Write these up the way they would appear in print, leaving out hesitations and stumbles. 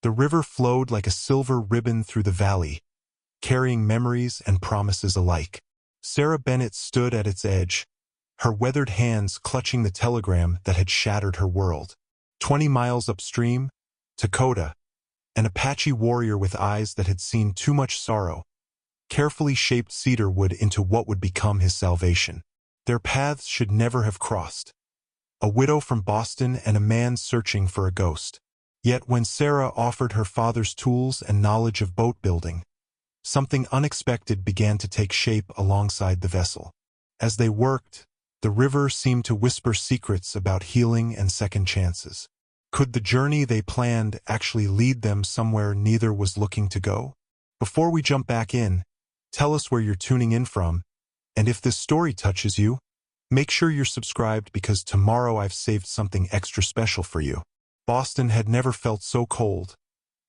The river flowed like a silver ribbon through the valley, carrying memories and promises alike. Sarah Bennett stood at its edge, her weathered hands clutching the telegram that had shattered her world. 20 miles upstream, Dakota, an Apache warrior with eyes that had seen too much sorrow, carefully shaped cedarwood into what would become his salvation. Their paths should never have crossed. A widow from Boston and a man searching for a ghost. Yet when Sarah offered her father's tools and knowledge of boat building, something unexpected began to take shape alongside the vessel. As they worked, the river seemed to whisper secrets about healing and second chances. Could the journey they planned actually lead them somewhere neither was looking to go? Before we jump back in, tell us where you're tuning in from, and if this story touches you, make sure you're subscribed because tomorrow I've saved something extra special for you. Boston had never felt so cold,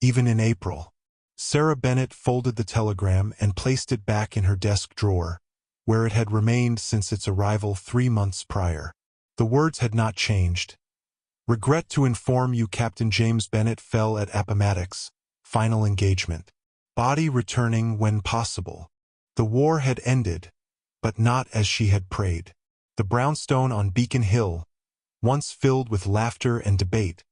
even in April. Sarah Bennett folded the telegram and placed it back in her desk drawer, where it had remained since its arrival 3 months prior. The words had not changed. Regret to inform you Captain James Bennett fell at Appomattox. Final engagement. Body returning when possible. The war had ended, but not as she had prayed. The brownstone on Beacon Hill, once filled with laughter and debate,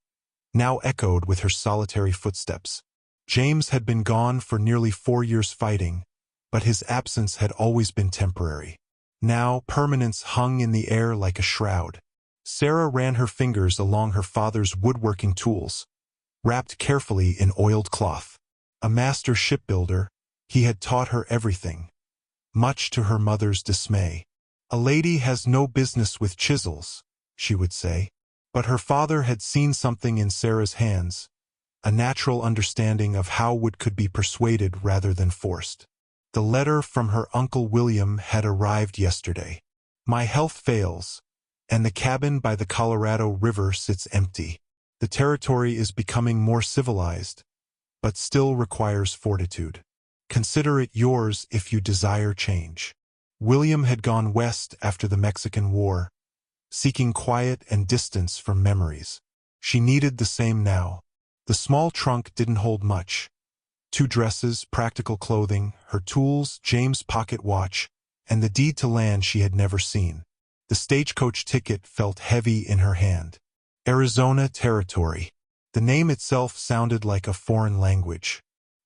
now echoed with her solitary footsteps. James had been gone for nearly 4 years fighting, but his absence had always been temporary. Now permanence hung in the air like a shroud. Sarah ran her fingers along her father's woodworking tools, wrapped carefully in oiled cloth. A master shipbuilder, he had taught her everything, much to her mother's dismay. A lady has no business with chisels, she would say. But her father had seen something in Sarah's hands, a natural understanding of how wood could be persuaded rather than forced. The letter from her Uncle William had arrived yesterday. My health fails, and the cabin by the Colorado River sits empty. The territory is becoming more civilized, but still requires fortitude. Consider it yours if you desire change. William had gone west after the Mexican War, seeking quiet and distance from memories. She needed the same now. The small trunk didn't hold much. 2 dresses, practical clothing, her tools, James' pocket watch, and the deed to land she had never seen. The stagecoach ticket felt heavy in her hand. Arizona Territory. The name itself sounded like a foreign language.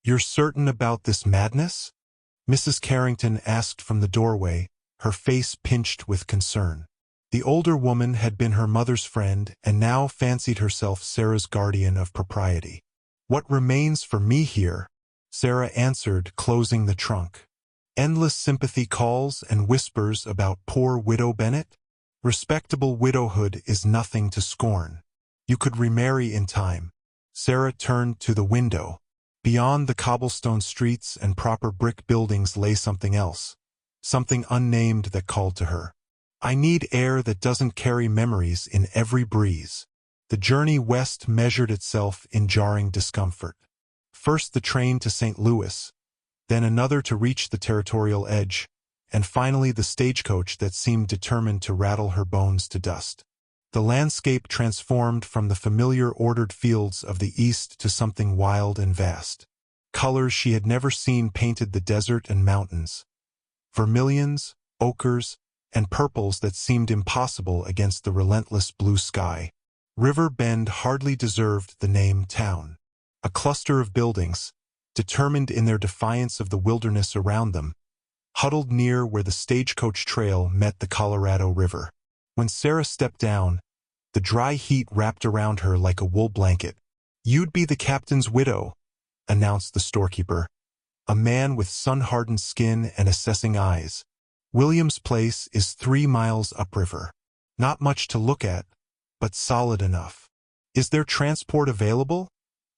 You're certain about this madness? Mrs. Carrington asked from the doorway, her face pinched with concern. The older woman had been her mother's friend and now fancied herself Sarah's guardian of propriety. What remains for me here? Sarah answered, closing the trunk. Endless sympathy calls and whispers about poor widow Bennett? Respectable widowhood is nothing to scorn. You could remarry in time. Sarah turned to the window. Beyond the cobblestone streets and proper brick buildings lay something else, something unnamed that called to her. I need air that doesn't carry memories in every breeze. The journey west measured itself in jarring discomfort. First the train to St. Louis, then another to reach the territorial edge, and finally the stagecoach that seemed determined to rattle her bones to dust. The landscape transformed from the familiar ordered fields of the east to something wild and vast. Colors she had never seen painted the desert and mountains. Vermilions, ochres, and purples that seemed impossible against the relentless blue sky. River Bend hardly deserved the name town. A cluster of buildings, determined in their defiance of the wilderness around them, huddled near where the stagecoach trail met the Colorado River. When Sarah stepped down, the dry heat wrapped around her like a wool blanket. You'd be the captain's widow, announced the storekeeper, a man with sun-hardened skin and assessing eyes. William's place is 3 miles upriver. Not much to look at, but solid enough. Is there transport available?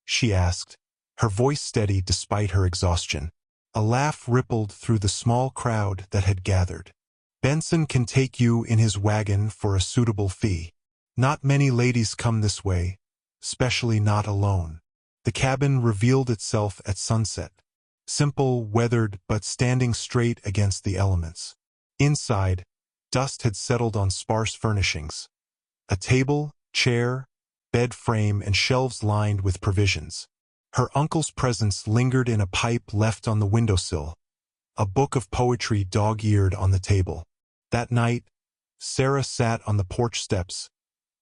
She asked, her voice steady despite her exhaustion. A laugh rippled through the small crowd that had gathered. Benson can take you in his wagon for a suitable fee. Not many ladies come this way, especially not alone. The cabin revealed itself at sunset, simple, weathered, but standing straight against the elements. Inside, dust had settled on sparse furnishings. A table, chair, bed frame, and shelves lined with provisions. Her uncle's presence lingered in a pipe left on the windowsill, a book of poetry dog-eared on the table. That night, Sarah sat on the porch steps,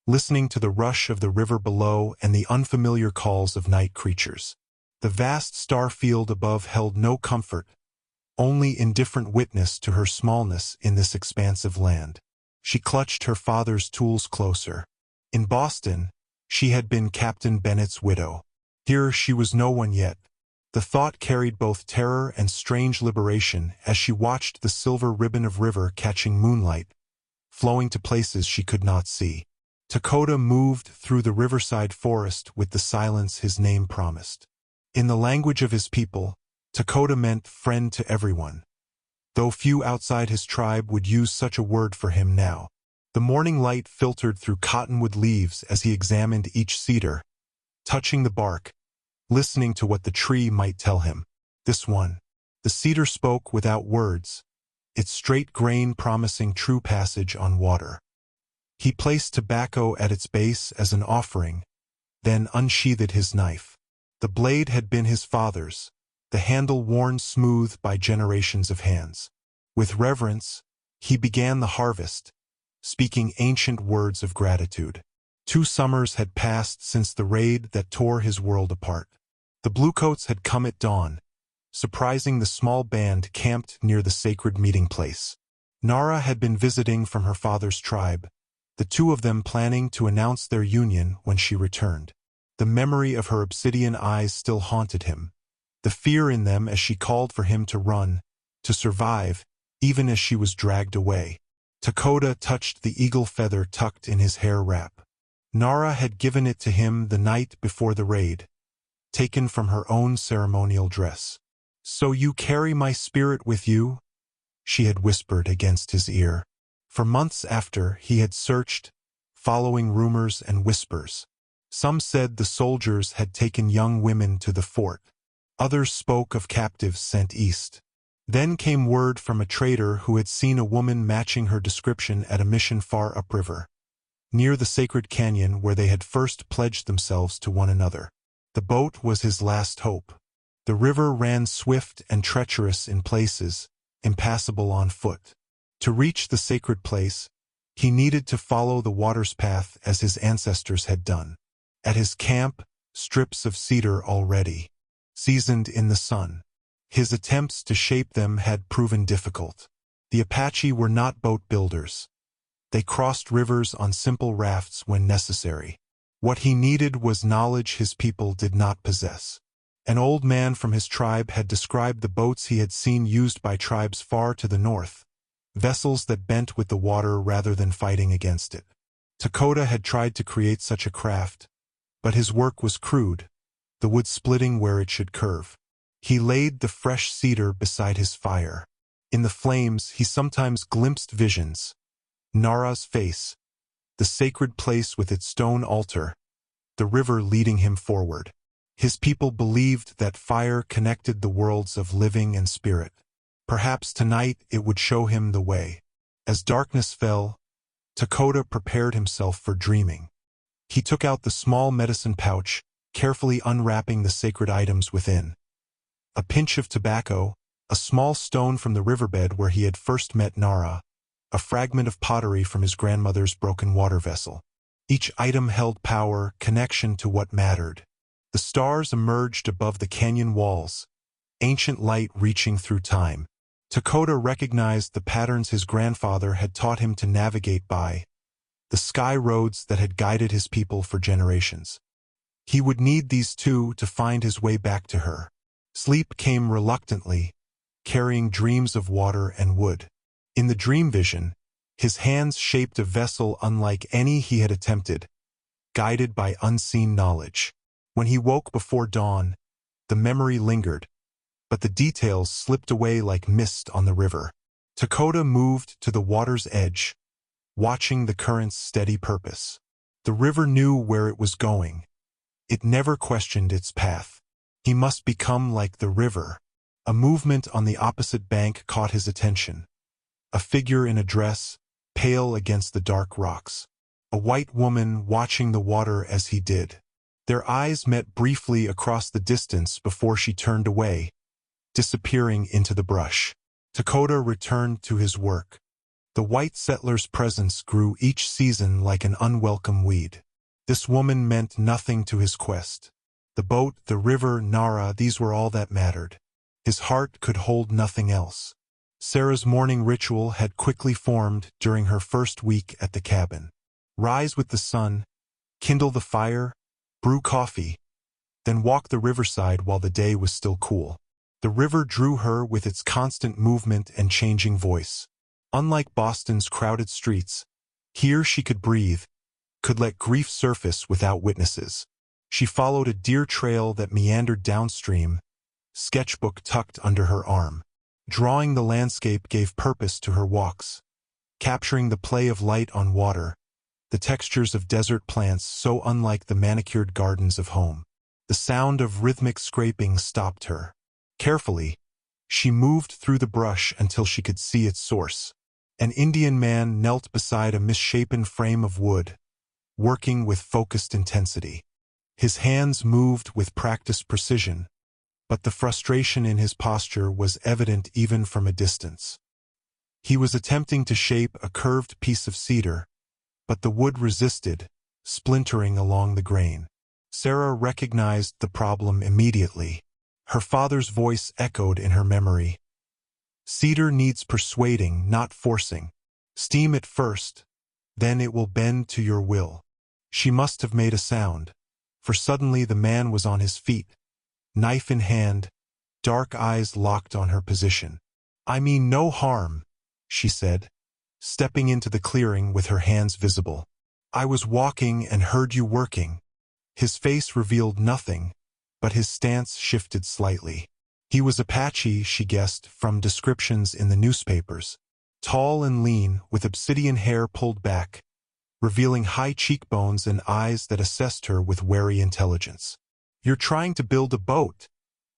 listening to the rush of the river below and the unfamiliar calls of night creatures. The vast star field above held no comfort, only indifferent witness to her smallness in this expansive land. She clutched her father's tools closer. In Boston, she had been Captain Bennett's widow. Here she was no one yet. The thought carried both terror and strange liberation as she watched the silver ribbon of river catching moonlight, flowing to places she could not see. Dakota moved through the riverside forest with the silence his name promised. In the language of his people, Dakota meant friend to everyone, though few outside his tribe would use such a word for him now. The morning light filtered through cottonwood leaves as he examined each cedar, touching the bark, listening to what the tree might tell him. This one. The cedar spoke without words, its straight grain promising true passage on water. He placed tobacco at its base as an offering, then unsheathed his knife. The blade had been his father's, the handle worn smooth by generations of hands. With reverence, he began the harvest, speaking ancient words of gratitude. 2 summers had passed since the raid that tore his world apart. The Bluecoats had come at dawn, surprising the small band camped near the sacred meeting place. Nara had been visiting from her father's tribe, the 2 of them planning to announce their union when she returned. The memory of her obsidian eyes still haunted him, the fear in them as she called for him to run, to survive, even as she was dragged away. Dakota touched the eagle feather tucked in his hair wrap. Nara had given it to him the night before the raid, taken from her own ceremonial dress. "So you carry my spirit with you?" she had whispered against his ear. For months after, he had searched, following rumors and whispers. Some said the soldiers had taken young women to the fort. Others spoke of captives sent east. Then came word from a trader who had seen a woman matching her description at a mission far upriver, near the sacred canyon where they had first pledged themselves to one another. The boat was his last hope. The river ran swift and treacherous in places, impassable on foot. To reach the sacred place, he needed to follow the water's path as his ancestors had done. At his camp, strips of cedar already seasoned in the sun. His attempts to shape them had proven difficult. The Apache were not boat builders. They crossed rivers on simple rafts when necessary. What he needed was knowledge his people did not possess. An old man from his tribe had described the boats he had seen used by tribes far to the north, vessels that bent with the water rather than fighting against it. Dakota had tried to create such a craft, but his work was crude, the wood splitting where it should curve. He laid the fresh cedar beside his fire. In the flames he sometimes glimpsed visions. Nara's face, the sacred place with its stone altar, the river leading him forward. His people believed that fire connected the worlds of living and spirit. Perhaps tonight it would show him the way. As darkness fell, Dakota prepared himself for dreaming. He took out the small medicine pouch, carefully unwrapping the sacred items within. A pinch of tobacco, a small stone from the riverbed where he had first met Nara, a fragment of pottery from his grandmother's broken water vessel. Each item held power, connection to what mattered. The stars emerged above the canyon walls, ancient light reaching through time. Dakota recognized the patterns his grandfather had taught him to navigate by, the sky roads that had guided his people for generations. He would need these 2 to find his way back to her. Sleep came reluctantly, carrying dreams of water and wood. In the dream vision, his hands shaped a vessel unlike any he had attempted, guided by unseen knowledge. When he woke before dawn, the memory lingered, but the details slipped away like mist on the river. Dakota moved to the water's edge, watching the current's steady purpose. The river knew where it was going. It never questioned its path. He must become like the river. A movement on the opposite bank caught his attention. A figure in a dress, pale against the dark rocks. A white woman watching the water as he did. Their eyes met briefly across the distance before she turned away, disappearing into the brush. Dakota returned to his work. The white settler's presence grew each season like an unwelcome weed. This woman meant nothing to his quest. The boat, the river, Nara, these were all that mattered. His heart could hold nothing else. Sarah's morning ritual had quickly formed during her first week at the cabin. Rise with the sun, kindle the fire, brew coffee, then walk the riverside while the day was still cool. The river drew her with its constant movement and changing voice. Unlike Boston's crowded streets, here she could breathe, could let grief surface without witnesses. She followed a deer trail that meandered downstream, sketchbook tucked under her arm. Drawing the landscape gave purpose to her walks, capturing the play of light on water, the textures of desert plants so unlike the manicured gardens of home. The sound of rhythmic scraping stopped her. Carefully, she moved through the brush until she could see its source. An Indian man knelt beside a misshapen frame of wood, working with focused intensity. His hands moved with practiced precision, but the frustration in his posture was evident even from a distance. He was attempting to shape a curved piece of cedar, but the wood resisted, splintering along the grain. Sarah recognized the problem immediately. Her father's voice echoed in her memory. Cedar needs persuading, not forcing. Steam it first, then it will bend to your will. She must have made a sound, for suddenly the man was on his feet, knife in hand, dark eyes locked on her position. I mean no harm, she said, stepping into the clearing with her hands visible. I was walking and heard you working. His face revealed nothing, but his stance shifted slightly. He was Apache, she guessed, from descriptions in the newspapers. Tall and lean, with obsidian hair pulled back, revealing high cheekbones and eyes that assessed her with wary intelligence. You're trying to build a boat,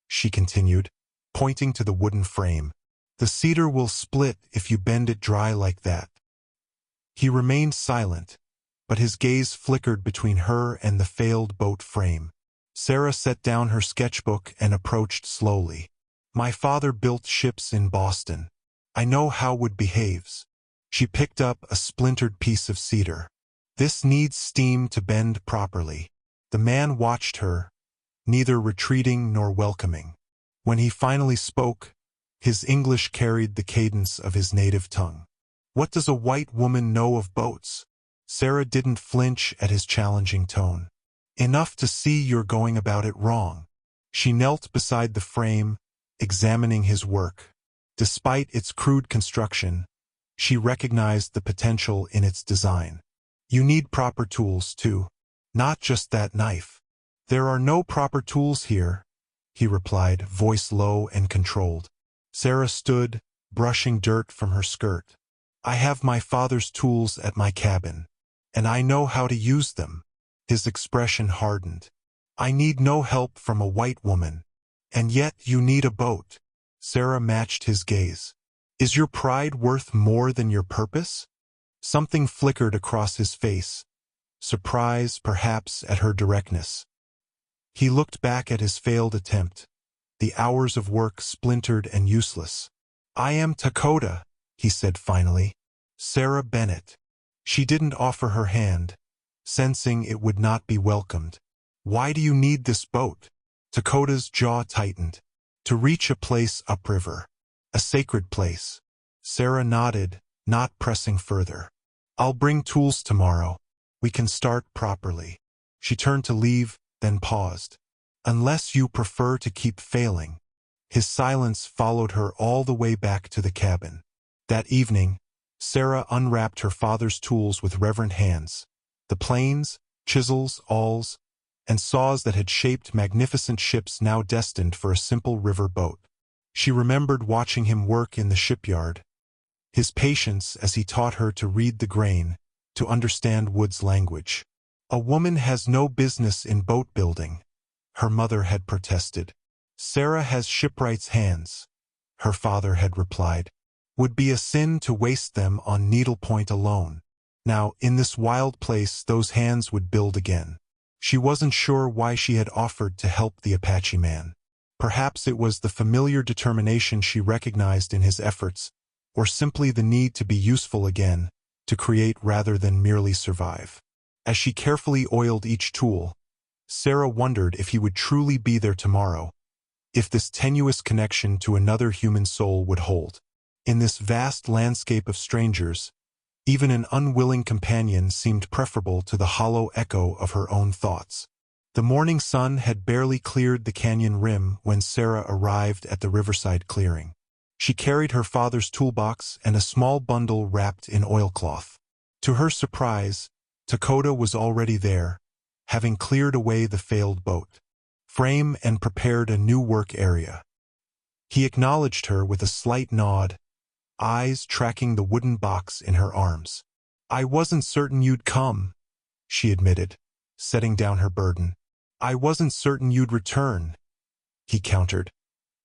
she continued, pointing to the wooden frame. The cedar will split if you bend it dry like that. He remained silent, but his gaze flickered between her and the failed boat frame. Sarah set down her sketchbook and approached slowly. My father built ships in Boston. I know how wood behaves. She picked up a splintered piece of cedar. This needs steam to bend properly. The man watched her, neither retreating nor welcoming. When he finally spoke, his English carried the cadence of his native tongue. What does a white woman know of boats? Sarah didn't flinch at his challenging tone. Enough to see you're going about it wrong. She knelt beside the frame, examining his work. Despite its crude construction, she recognized the potential in its design. You need proper tools, too. Not just that knife. There are no proper tools here, he replied, voice low and controlled. Sarah stood, brushing dirt from her skirt. I have my father's tools at my cabin, and I know how to use them. His expression hardened. I need no help from a white woman. And yet you need a boat. Sarah matched his gaze. Is your pride worth more than your purpose? Something flickered across his face. Surprise, perhaps, at her directness. He looked back at his failed attempt. The hours of work splintered and useless. I am Dakota, he said finally. Sarah Bennett. She didn't offer her hand, sensing it would not be welcomed. Why do you need this boat? Dakota's jaw tightened. To reach a place upriver. A sacred place. Sarah nodded, not pressing further. I'll bring tools tomorrow. We can start properly. She turned to leave, then paused. Unless you prefer to keep failing. His silence followed her all the way back to the cabin. That evening, Sarah unwrapped her father's tools with reverent hands. The planes, chisels, awls, and saws that had shaped magnificent ships now destined for a simple river boat. She remembered watching him work in the shipyard, his patience as he taught her to read the grain, to understand wood's language. A woman has no business in boat building, her mother had protested. Sarah has shipwright's hands, her father had replied. Would be a sin to waste them on needlepoint alone. Now, in this wild place, those hands would build again. She wasn't sure why she had offered to help the Apache man. Perhaps it was the familiar determination she recognized in his efforts, or simply the need to be useful again, to create rather than merely survive. As she carefully oiled each tool, Sarah wondered if he would truly be there tomorrow, if this tenuous connection to another human soul would hold. In this vast landscape of strangers, even an unwilling companion seemed preferable to the hollow echo of her own thoughts. The morning sun had barely cleared the canyon rim when Sarah arrived at the riverside clearing. She carried her father's toolbox and a small bundle wrapped in oilcloth. To her surprise, Dakota was already there, having cleared away the failed boat frame and prepared a new work area. He acknowledged her with a slight nod, eyes tracking the wooden box in her arms. "I wasn't certain you'd come," she admitted, setting down her burden. "I wasn't certain you'd return," he countered,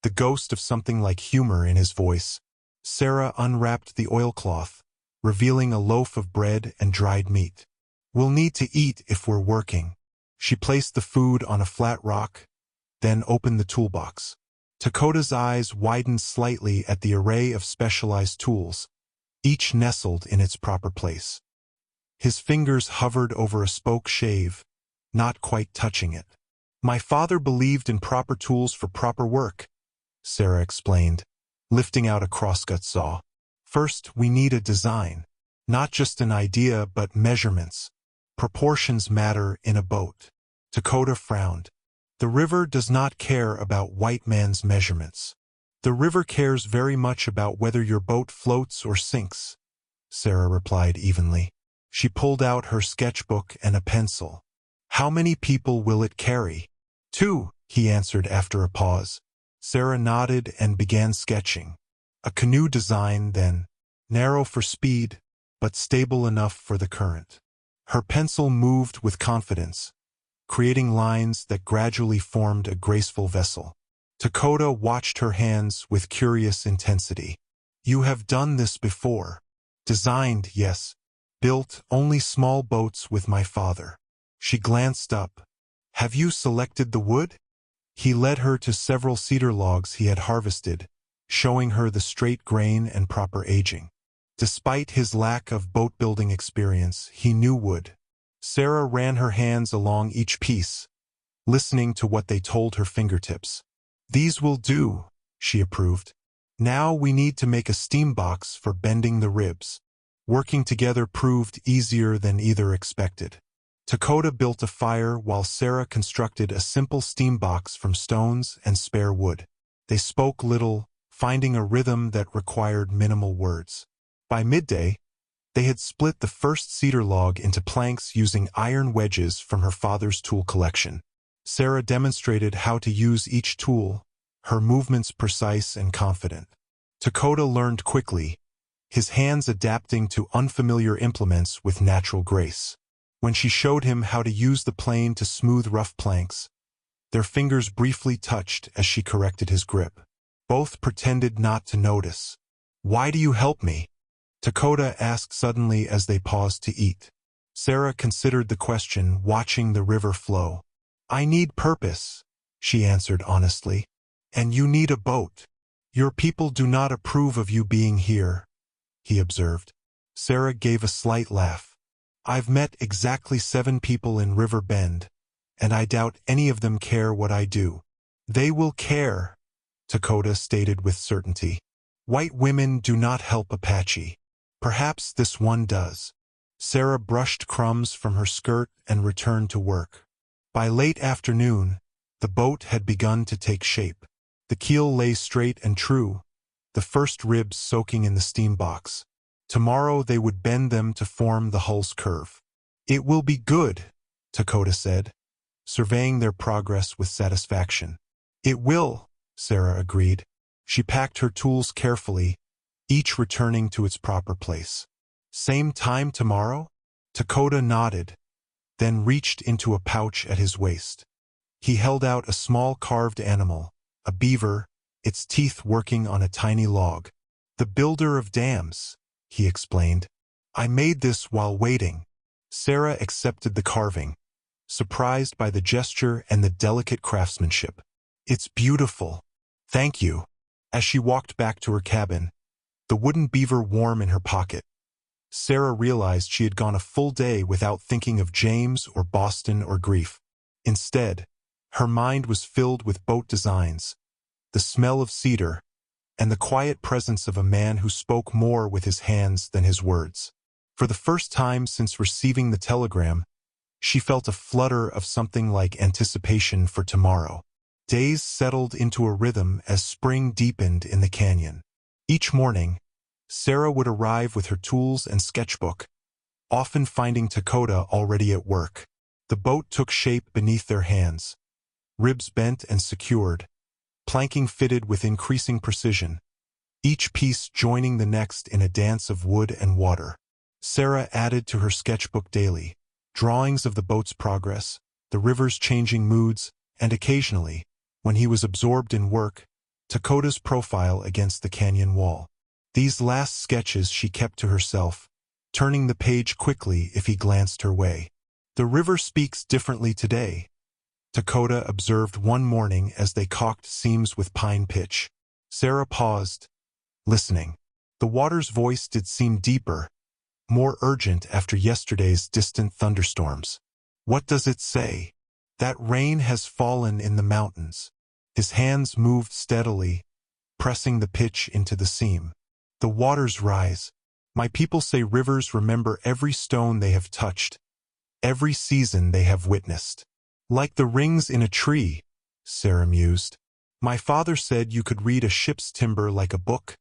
the ghost of something like humor in his voice. Sarah unwrapped the oilcloth, revealing a loaf of bread and dried meat. "We'll need to eat if we're working." She placed the food on a flat rock, then opened the toolbox. Dakota's eyes widened slightly at the array of specialized tools, each nestled in its proper place. His fingers hovered over a spoke shave, not quite touching it. "My father believed in proper tools for proper work," Sarah explained, lifting out a crosscut saw. "First, we need a design. Not just an idea, but measurements. Proportions matter in a boat." Dakota frowned. "The river does not care about white man's measurements. The river cares very much about whether your boat floats or sinks," Sarah replied evenly. She pulled out her sketchbook and a pencil. "How many people will it carry?" "Two," he answered after a pause. Sarah nodded and began sketching. A canoe design, then, narrow for speed, but stable enough for the current. Her pencil moved with confidence, creating lines that gradually formed a graceful vessel. Dakota watched her hands with curious intensity. "You have done this before." "Designed, yes. Built only small boats with my father." She glanced up. "Have you selected the wood?" He led her to several cedar logs he had harvested, showing her the straight grain and proper aging. Despite his lack of boat-building experience, he knew wood. Sarah ran her hands along each piece, listening to what they told her fingertips. "These will do," she approved. "Now we need to make a steam box for bending the ribs." Working together proved easier than either expected. Dakota built a fire while Sarah constructed a simple steam box from stones and spare wood. They spoke little, finding a rhythm that required minimal words. By midday, they had split the first cedar log into planks using iron wedges from her father's tool collection. Sarah demonstrated how to use each tool, her movements precise and confident. Dakota learned quickly, his hands adapting to unfamiliar implements with natural grace. When she showed him how to use the plane to smooth rough planks, their fingers briefly touched as she corrected his grip. Both pretended not to notice. "Why do you help me?" Dakota asked suddenly as they paused to eat. Sarah considered the question, watching the river flow. "I need purpose," she answered honestly. "And you need a boat. Your people do not approve of you being here," he observed. Sarah gave a slight laugh. "I've met exactly 7 people in River Bend, and I doubt any of them care what I do." "They will care," Dakota stated with certainty. "White women do not help Apache. Perhaps this one does." Sarah brushed crumbs from her skirt and returned to work. By late afternoon, the boat had begun to take shape. The keel lay straight and true, the first ribs soaking in the steam box. Tomorrow they would bend them to form the hull's curve. "It will be good," Dakota said, surveying their progress with satisfaction. "It will," Sarah agreed. She packed her tools carefully, each returning to its proper place. "Same time tomorrow?" Dakota nodded, then reached into a pouch at his waist. He held out a small carved animal, a beaver, its teeth working on a tiny log. "The builder of dams," he explained. "I made this while waiting." Sarah accepted the carving, surprised by the gesture and the delicate craftsmanship. "It's beautiful. Thank you." As she walked back to her cabin, the wooden beaver warm in her pocket, Sarah realized she had gone a full day without thinking of James or Boston or grief. Instead, her mind was filled with boat designs, the smell of cedar, and the quiet presence of a man who spoke more with his hands than his words. For the first time since receiving the telegram, she felt a flutter of something like anticipation for tomorrow. Days settled into a rhythm as spring deepened in the canyon. Each morning, Sarah would arrive with her tools and sketchbook, often finding Dakota already at work. The boat took shape beneath their hands, ribs bent and secured, planking fitted with increasing precision, each piece joining the next in a dance of wood and water. Sarah added to her sketchbook daily, drawings of the boat's progress, the river's changing moods, and occasionally, when he was absorbed in work, Dakota's profile against the canyon wall. These last sketches she kept to herself, turning the page quickly if he glanced her way. "The river speaks differently today," Dakota observed one morning as they caulked seams with pine pitch. Sarah paused, listening. The water's voice did seem deeper, more urgent after yesterday's distant thunderstorms. "What does it say?" "That rain has fallen in the mountains." His hands moved steadily, pressing the pitch into the seam. "The waters rise. My people say rivers remember every stone they have touched, every season they have witnessed." "Like the rings in a tree," Sarah mused. "My father said you could read a ship's timber like a book.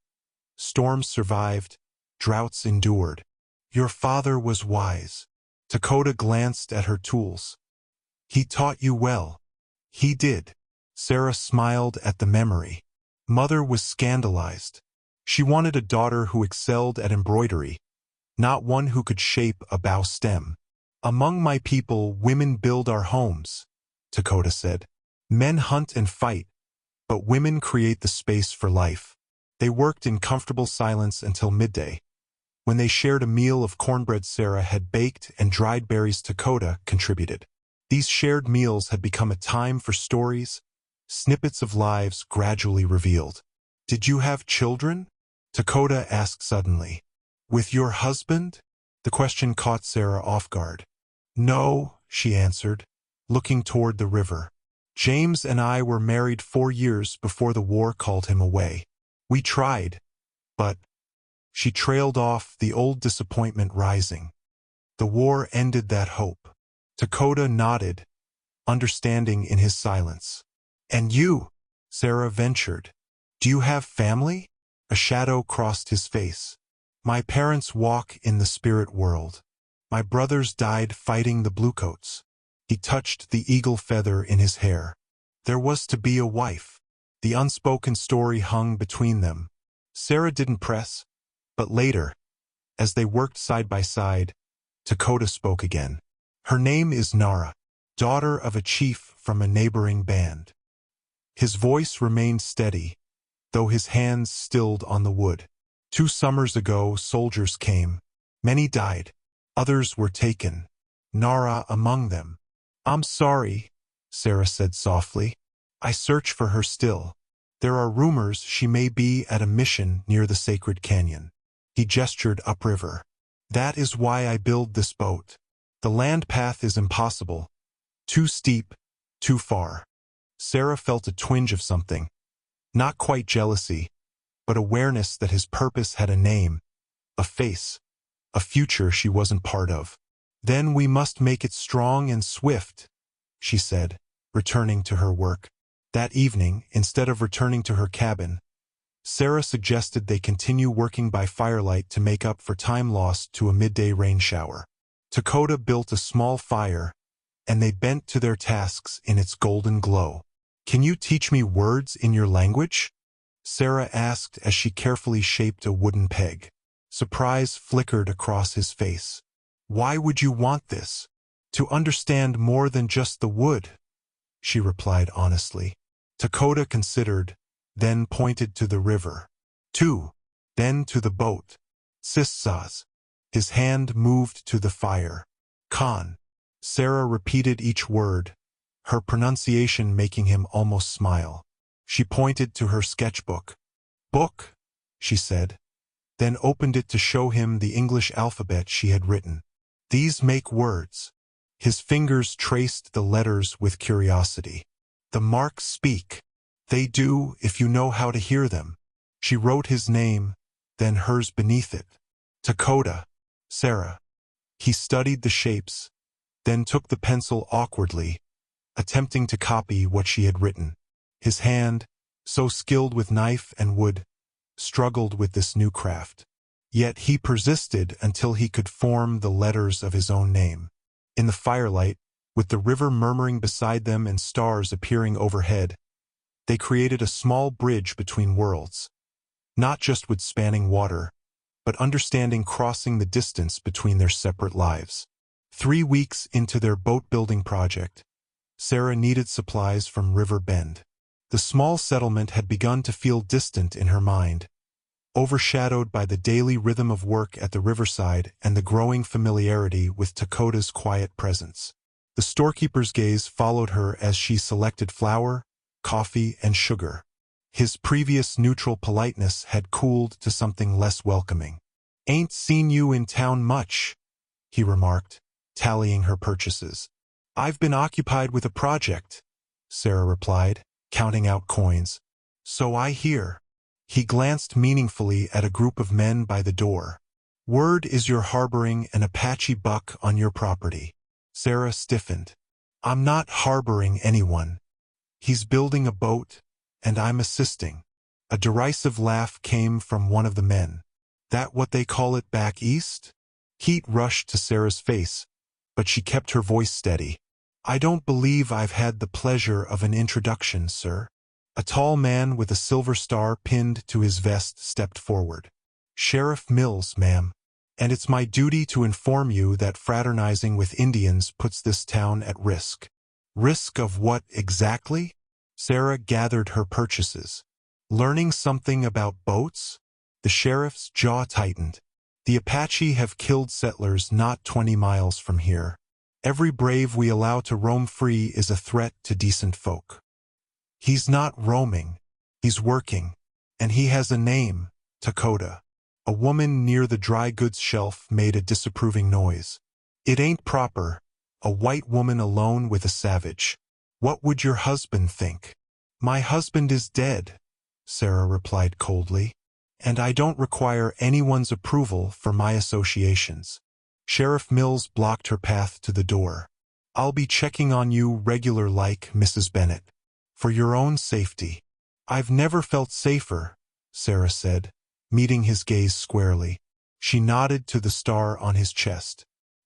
Storms survived, droughts endured. Your father was wise." Dakota glanced at her tools. "He taught you well." "He did." Sarah smiled at the memory. Mother was scandalized. She wanted a daughter who excelled at embroidery, not one who could shape a bow stem. "Among my people, women build our homes," Dakota said. "Men hunt and fight, but women create the space for life." They worked in comfortable silence until midday, when they shared a meal of cornbread Sarah had baked and dried berries Dakota contributed. These shared meals had become a time for stories, snippets of lives gradually revealed. "Did you have children?" Dakota asked suddenly. "With your husband?" The question caught Sarah off guard. "No," she answered, looking toward the river. "James and I were married 4 years before the war called him away. We tried, but—" She trailed off, the old disappointment rising. "The war ended that hope." Dakota nodded, understanding in his silence. "And you?" Sarah ventured. "Do you have family?" A shadow crossed his face. "My parents walk in the spirit world. My brothers died fighting the bluecoats." He touched the eagle feather in his hair. "There was to be a wife." The unspoken story hung between them. Sarah didn't press, but later, as they worked side by side, Dakota spoke again. "Her name is Nara, daughter of a chief from a neighboring band." His voice remained steady, though his hands stilled on the wood. "2 summers ago, soldiers came. Many died. Others were taken. Nara among them." "I'm sorry," Sarah said softly. "I search for her still. There are rumors she may be at a mission near the sacred canyon." He gestured upriver. "That is why I build this boat. The land path is impossible. Too steep, too far." Sarah felt a twinge of something. Not quite jealousy, but awareness that his purpose had a name, a face, a future she wasn't part of. "Then we must make it strong and swift," she said, returning to her work. That evening, instead of returning to her cabin, Sarah suggested they continue working by firelight to make up for time lost to a midday rain shower. Dakota built a small fire, and they bent to their tasks in its golden glow. "Can you teach me words in your language?" Sarah asked as she carefully shaped a wooden peg. Surprise flickered across his face. "Why would you want this?" "To understand more than just the wood," she replied honestly. Dakota considered, then pointed to the river. "Two," then to the boat. "Sissas." His hand moved to the fire. "Khan." Sarah repeated each word, her pronunciation making him almost smile. She pointed to her sketchbook. "Book," she said, then opened it to show him the English alphabet she had written. "These make words." His fingers traced the letters with curiosity. "The marks speak." "They do, if you know how to hear them." She wrote his name, then hers beneath it. "Dakota, Sarah." He studied the shapes, then took the pencil awkwardly, attempting to copy what she had written. His hand, so skilled with knife and wood, struggled with this new craft. Yet he persisted until he could form the letters of his own name. In the firelight, with the river murmuring beside them and stars appearing overhead, they created a small bridge between worlds, not just with spanning water, but understanding crossing the distance between their separate lives. 3 weeks into their boat-building project, Sarah needed supplies from River Bend. The small settlement had begun to feel distant in her mind, overshadowed by the daily rhythm of work at the riverside and the growing familiarity with Dakota's quiet presence. The storekeeper's gaze followed her as she selected flour, coffee, and sugar. His previous neutral politeness had cooled to something less welcoming. "Ain't seen you in town much," he remarked, tallying her purchases. "I've been occupied with a project," Sarah replied, counting out coins. "So I hear." He glanced meaningfully at a group of men by the door. "Word is you're harboring an Apache buck on your property." Sarah stiffened. "I'm not harboring anyone. He's building a boat, and I'm assisting." A derisive laugh came from one of the men. "That what they call it back east?" Heat rushed to Sarah's face, but she kept her voice steady. "I don't believe I've had the pleasure of an introduction, sir." A tall man with a silver star pinned to his vest stepped forward. "Sheriff Mills, ma'am. And it's my duty to inform you that fraternizing with Indians puts this town at risk." "Risk of what exactly?" Sarah gathered her purchases. "Learning something about boats?" The sheriff's jaw tightened. "The Apache have killed settlers not 20 miles from here. Every brave we allow to roam free is a threat to decent folk." "He's not roaming. He's working. And he has a name, Dakota." A woman near the dry goods shelf made a disapproving noise. "It ain't proper. A white woman alone with a savage. What would your husband think?" "My husband is dead," Sarah replied coldly. "And I don't require anyone's approval for my associations." Sheriff Mills blocked her path to the door. "I'll be checking on you regular like, Mrs. Bennett. For your own safety." "I've never felt safer," Sarah said, meeting his gaze squarely. She nodded to the star on his chest.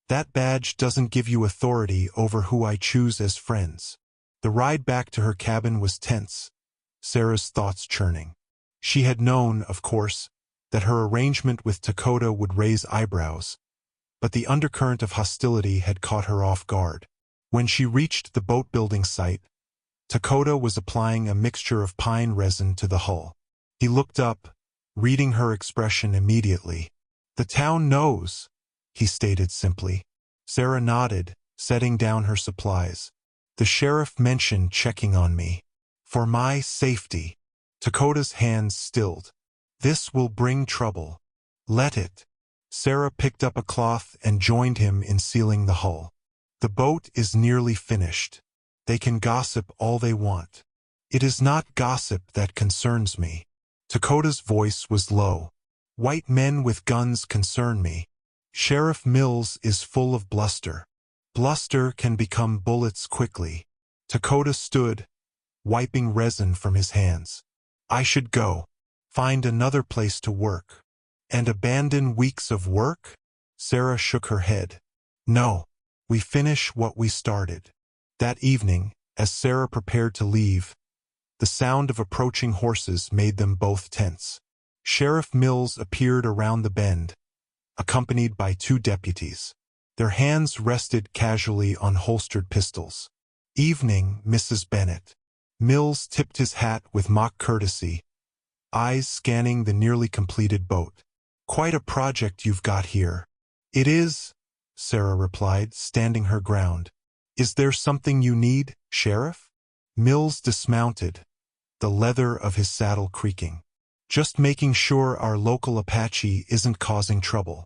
"That badge doesn't give you authority over who I choose as friends." The ride back to her cabin was tense, Sarah's thoughts churning. She had known, of course, that her arrangement with Dakota would raise eyebrows, but the undercurrent of hostility had caught her off guard. When she reached the boat-building site, Dakota was applying a mixture of pine resin to the hull. He looked up, reading her expression immediately. "The town knows," he stated simply. Sarah nodded, setting down her supplies. "The sheriff mentioned checking on me. For my safety." Dakota's hands stilled. "This will bring trouble. Let it." Sarah picked up a cloth and joined him in sealing the hull. "The boat is nearly finished. They can gossip all they want. It is not gossip that concerns me." Dakota's voice was low. "White men with guns concern me. Sheriff Mills is full of bluster. Bluster can become bullets quickly." Dakota stood, wiping resin from his hands. "I should go. Find another place to work." "And abandon weeks of work?" Sarah shook her head. "No. We finish what we started." That evening, as Sarah prepared to leave, the sound of approaching horses made them both tense. Sheriff Mills appeared around the bend, accompanied by 2 deputies. Their hands rested casually on holstered pistols. "Evening, Mrs. Bennett." Mills tipped his hat with mock courtesy, eyes scanning the nearly completed boat. "Quite a project you've got here." "It is," Sarah replied, standing her ground. Is there something you need, Sheriff? Mills dismounted, the leather of his saddle creaking. Just making sure our local Apache isn't causing trouble.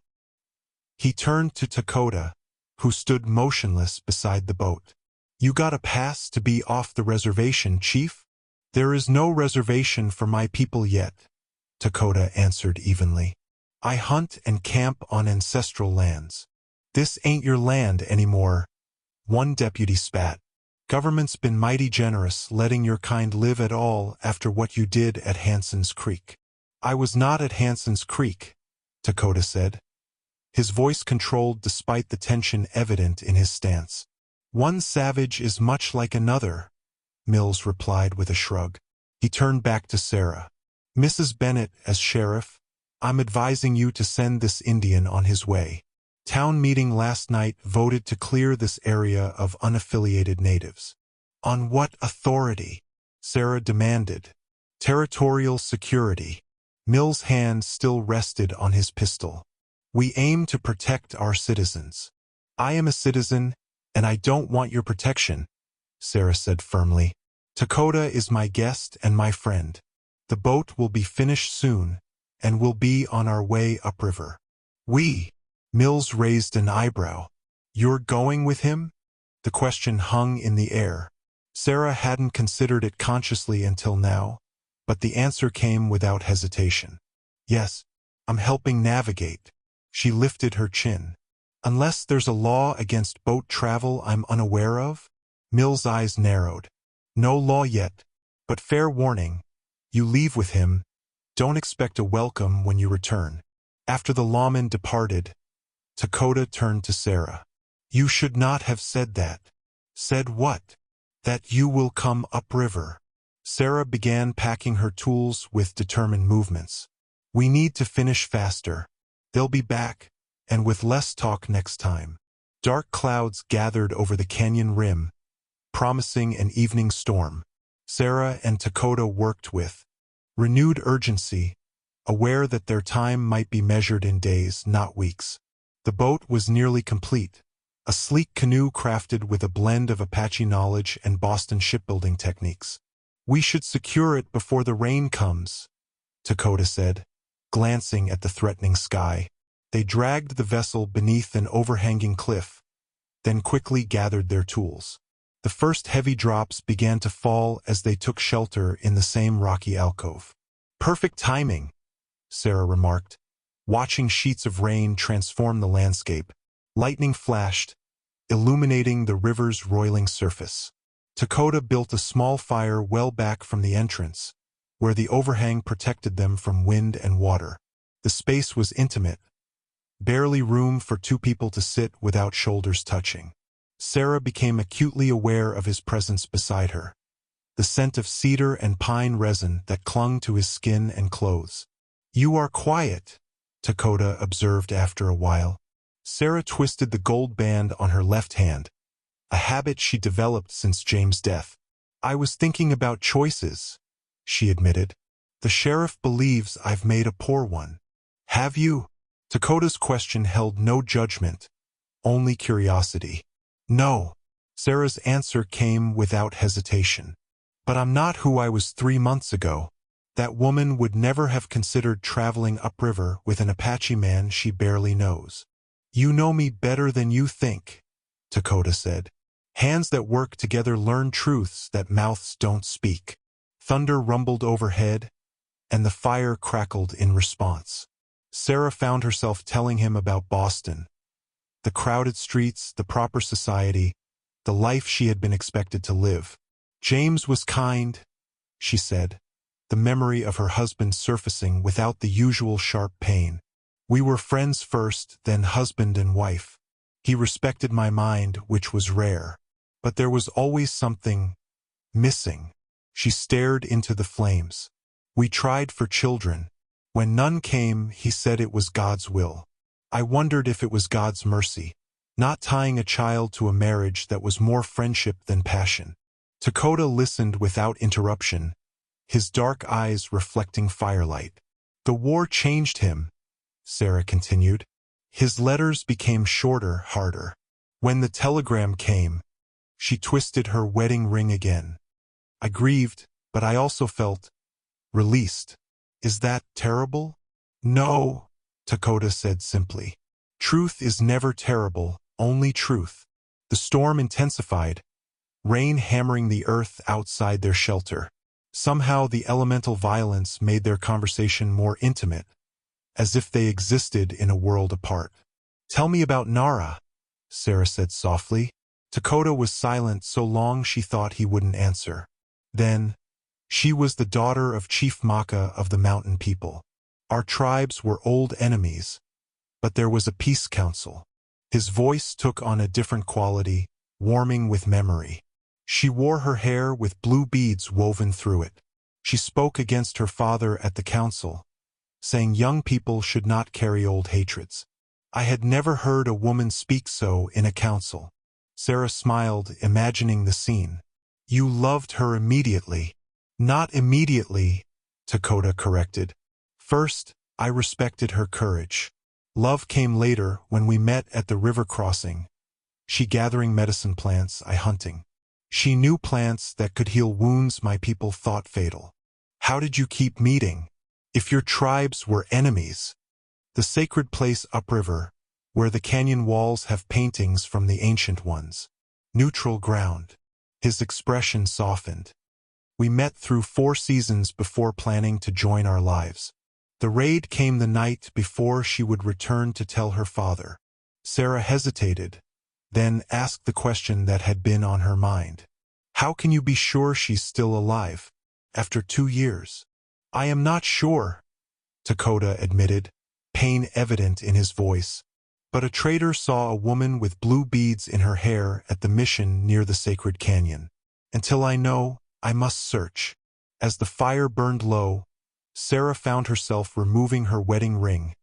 He turned to Dakota, who stood motionless beside the boat. You got a pass to be off the reservation, Chief? There is no reservation for my people yet, Dakota answered evenly. I hunt and camp on ancestral lands. This ain't your land anymore, one deputy spat. Government's been mighty generous letting your kind live at all after what you did at Hanson's Creek. I was not at Hanson's Creek, Dakota said. His voice controlled despite the tension evident in his stance. One savage is much like another, Mills replied with a shrug. He turned back to Sarah. Mrs. Bennett, as sheriff, I'm advising you to send this Indian on his way. Town meeting last night voted to clear this area of unaffiliated natives. On what authority? Sarah demanded. Territorial security. Mills' hand still rested on his pistol. We aim to protect our citizens. I am a citizen, and I don't want your protection, Sarah said firmly. Dakota is my guest and my friend. The boat will be finished soon, and we'll be on our way upriver. We? Mills raised an eyebrow. You're going with him? The question hung in the air. Sarah hadn't considered it consciously until now, but the answer came without hesitation. Yes, I'm helping navigate. She lifted her chin. Unless there's a law against boat travel I'm unaware of? Mill's eyes narrowed. No law yet, but fair warning. You leave with him, don't expect a welcome when you return. After the lawman departed, Dakota turned to Sarah. You should not have said that. Said what? That you will come upriver. Sarah began packing her tools with determined movements. We need to finish faster. They'll be back, and with less talk next time. Dark clouds gathered over the canyon rim, promising an evening storm. Sarah and Dakota worked with renewed urgency, aware that their time might be measured in days, not weeks. The boat was nearly complete, a sleek canoe crafted with a blend of Apache knowledge and Boston shipbuilding techniques. We should secure it before the rain comes, Dakota said, glancing at the threatening sky. They dragged the vessel beneath an overhanging cliff, then quickly gathered their tools. The first heavy drops began to fall as they took shelter in the same rocky alcove. Perfect timing, Sarah remarked, watching sheets of rain transform the landscape. Lightning flashed, illuminating the river's roiling surface. Dakota built a small fire well back from the entrance, where the overhang protected them from wind and water. The space was intimate, barely room for two people to sit without shoulders touching. Sarah became acutely aware of his presence beside her, the scent of cedar and pine resin that clung to his skin and clothes. You are quiet, Dakota observed after a while. Sarah twisted the gold band on her left hand, a habit she developed since James' death. I was thinking about choices, she admitted. The sheriff believes I've made a poor one. Have you? Dakota's question held no judgment, only curiosity. No. Sarah's answer came without hesitation. But I'm not who I was 3 months ago. That woman would never have considered traveling upriver with an Apache man she barely knows. You know me better than you think, Dakota said. Hands that work together learn truths that mouths don't speak. Thunder rumbled overhead, and the fire crackled in response. Sarah found herself telling him about Boston. The crowded streets, the proper society, the life she had been expected to live. James was kind, she said, the memory of her husband surfacing without the usual sharp pain. We were friends first, then husband and wife. He respected my mind, which was rare. But there was always something missing. She stared into the flames. We tried for children. When none came, he said it was God's will. I wondered if it was God's mercy, not tying a child to a marriage that was more friendship than passion. Dakota listened without interruption, his dark eyes reflecting firelight. The war changed him, Sarah continued. His letters became shorter, harder. When the telegram came, she twisted her wedding ring again. I grieved, but I also felt released. Is that terrible? No, Dakota said simply. Truth is never terrible, only truth. The storm intensified, rain hammering the earth outside their shelter. Somehow the elemental violence made their conversation more intimate, as if they existed in a world apart. Tell me about Nara, Sarah said softly. Dakota was silent so long she thought he wouldn't answer. Then, she was the daughter of Chief Maka of the mountain people. Our tribes were old enemies, but there was a peace council. His voice took on a different quality, warming with memory. She wore her hair with blue beads woven through it. She spoke against her father at the council, saying young people should not carry old hatreds. I had never heard a woman speak so in a council. Sarah smiled, imagining the scene. You loved her immediately. Not immediately, Dakota corrected. First, I respected her courage. Love came later when we met at the river crossing. She gathering medicine plants, I hunting. She knew plants that could heal wounds my people thought fatal. How did you keep meeting? If your tribes were enemies. The sacred place upriver, where the canyon walls have paintings from the ancient ones. Neutral ground. His expression softened. We met through 4 seasons before planning to join our lives. The raid came the night before she would return to tell her father. Sarah hesitated, then asked the question that had been on her mind. How can you be sure she's still alive? After 2 years. I am not sure, Dakota admitted, pain evident in his voice. But a trader saw a woman with blue beads in her hair at the mission near the sacred canyon. Until I know, I must search. As the fire burned low, Sarah found herself removing her wedding ring,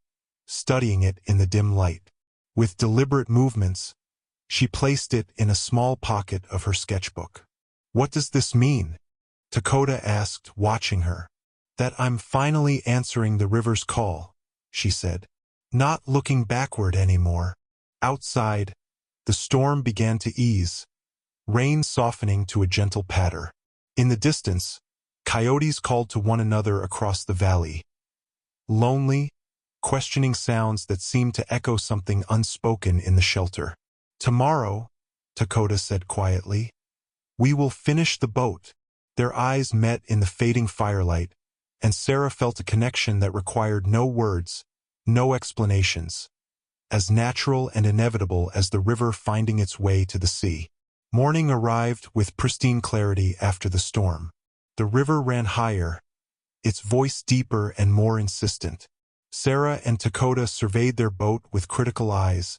studying it in the dim light. With deliberate movements, she placed it in a small pocket of her sketchbook. What does this mean? Dakota asked, watching her. That I'm finally answering the river's call, she said. Not looking backward anymore. Outside, the storm began to ease, rain softening to a gentle patter. In the distance, coyotes called to one another across the valley. Lonely, questioning sounds that seemed to echo something unspoken in the shelter. Tomorrow, Dakota said quietly, we will finish the boat. Their eyes met in the fading firelight, and Sarah felt a connection that required no words, no explanations, as natural and inevitable as the river finding its way to the sea. Morning arrived with pristine clarity after the storm. The river ran higher, its voice deeper and more insistent. Sarah and Dakota surveyed their boat with critical eyes,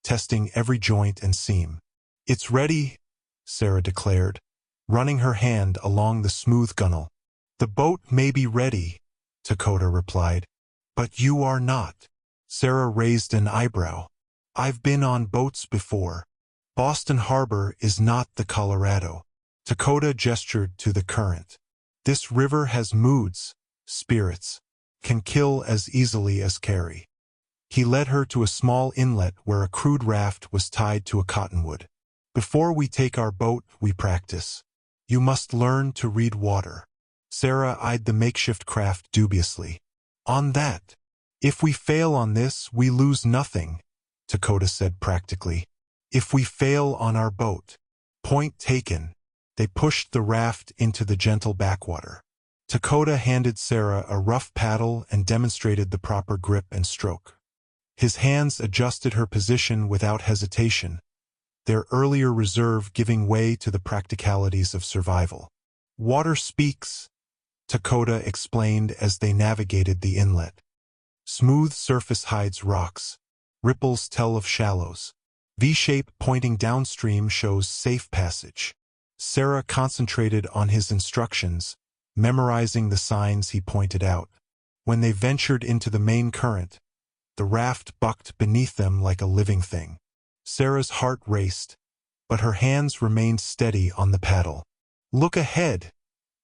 testing every joint and seam. It's ready, Sarah declared, running her hand along the smooth gunwale. The boat may be ready, Dakota replied. But you are not. Sarah raised an eyebrow. I've been on boats before. Boston Harbor is not the Colorado. Dakota gestured to the current. This river has moods, spirits, can kill as easily as carry. He led her to a small inlet where a crude raft was tied to a cottonwood. Before we take our boat, we practice. You must learn to read water. Sarah eyed the makeshift craft dubiously. On that. If we fail on this, we lose nothing, Dakota said practically. If we fail on our boat. Point taken. They pushed the raft into the gentle backwater. Dakota handed Sarah a rough paddle and demonstrated the proper grip and stroke. His hands adjusted her position without hesitation, their earlier reserve giving way to the practicalities of survival. Water speaks, Dakota explained as they navigated the inlet. Smooth surface hides rocks. Ripples tell of shallows. V-shape pointing downstream shows safe passage. Sarah concentrated on his instructions, memorizing the signs he pointed out. When they ventured into the main current, the raft bucked beneath them like a living thing. Sarah's heart raced, but her hands remained steady on the paddle. Look ahead,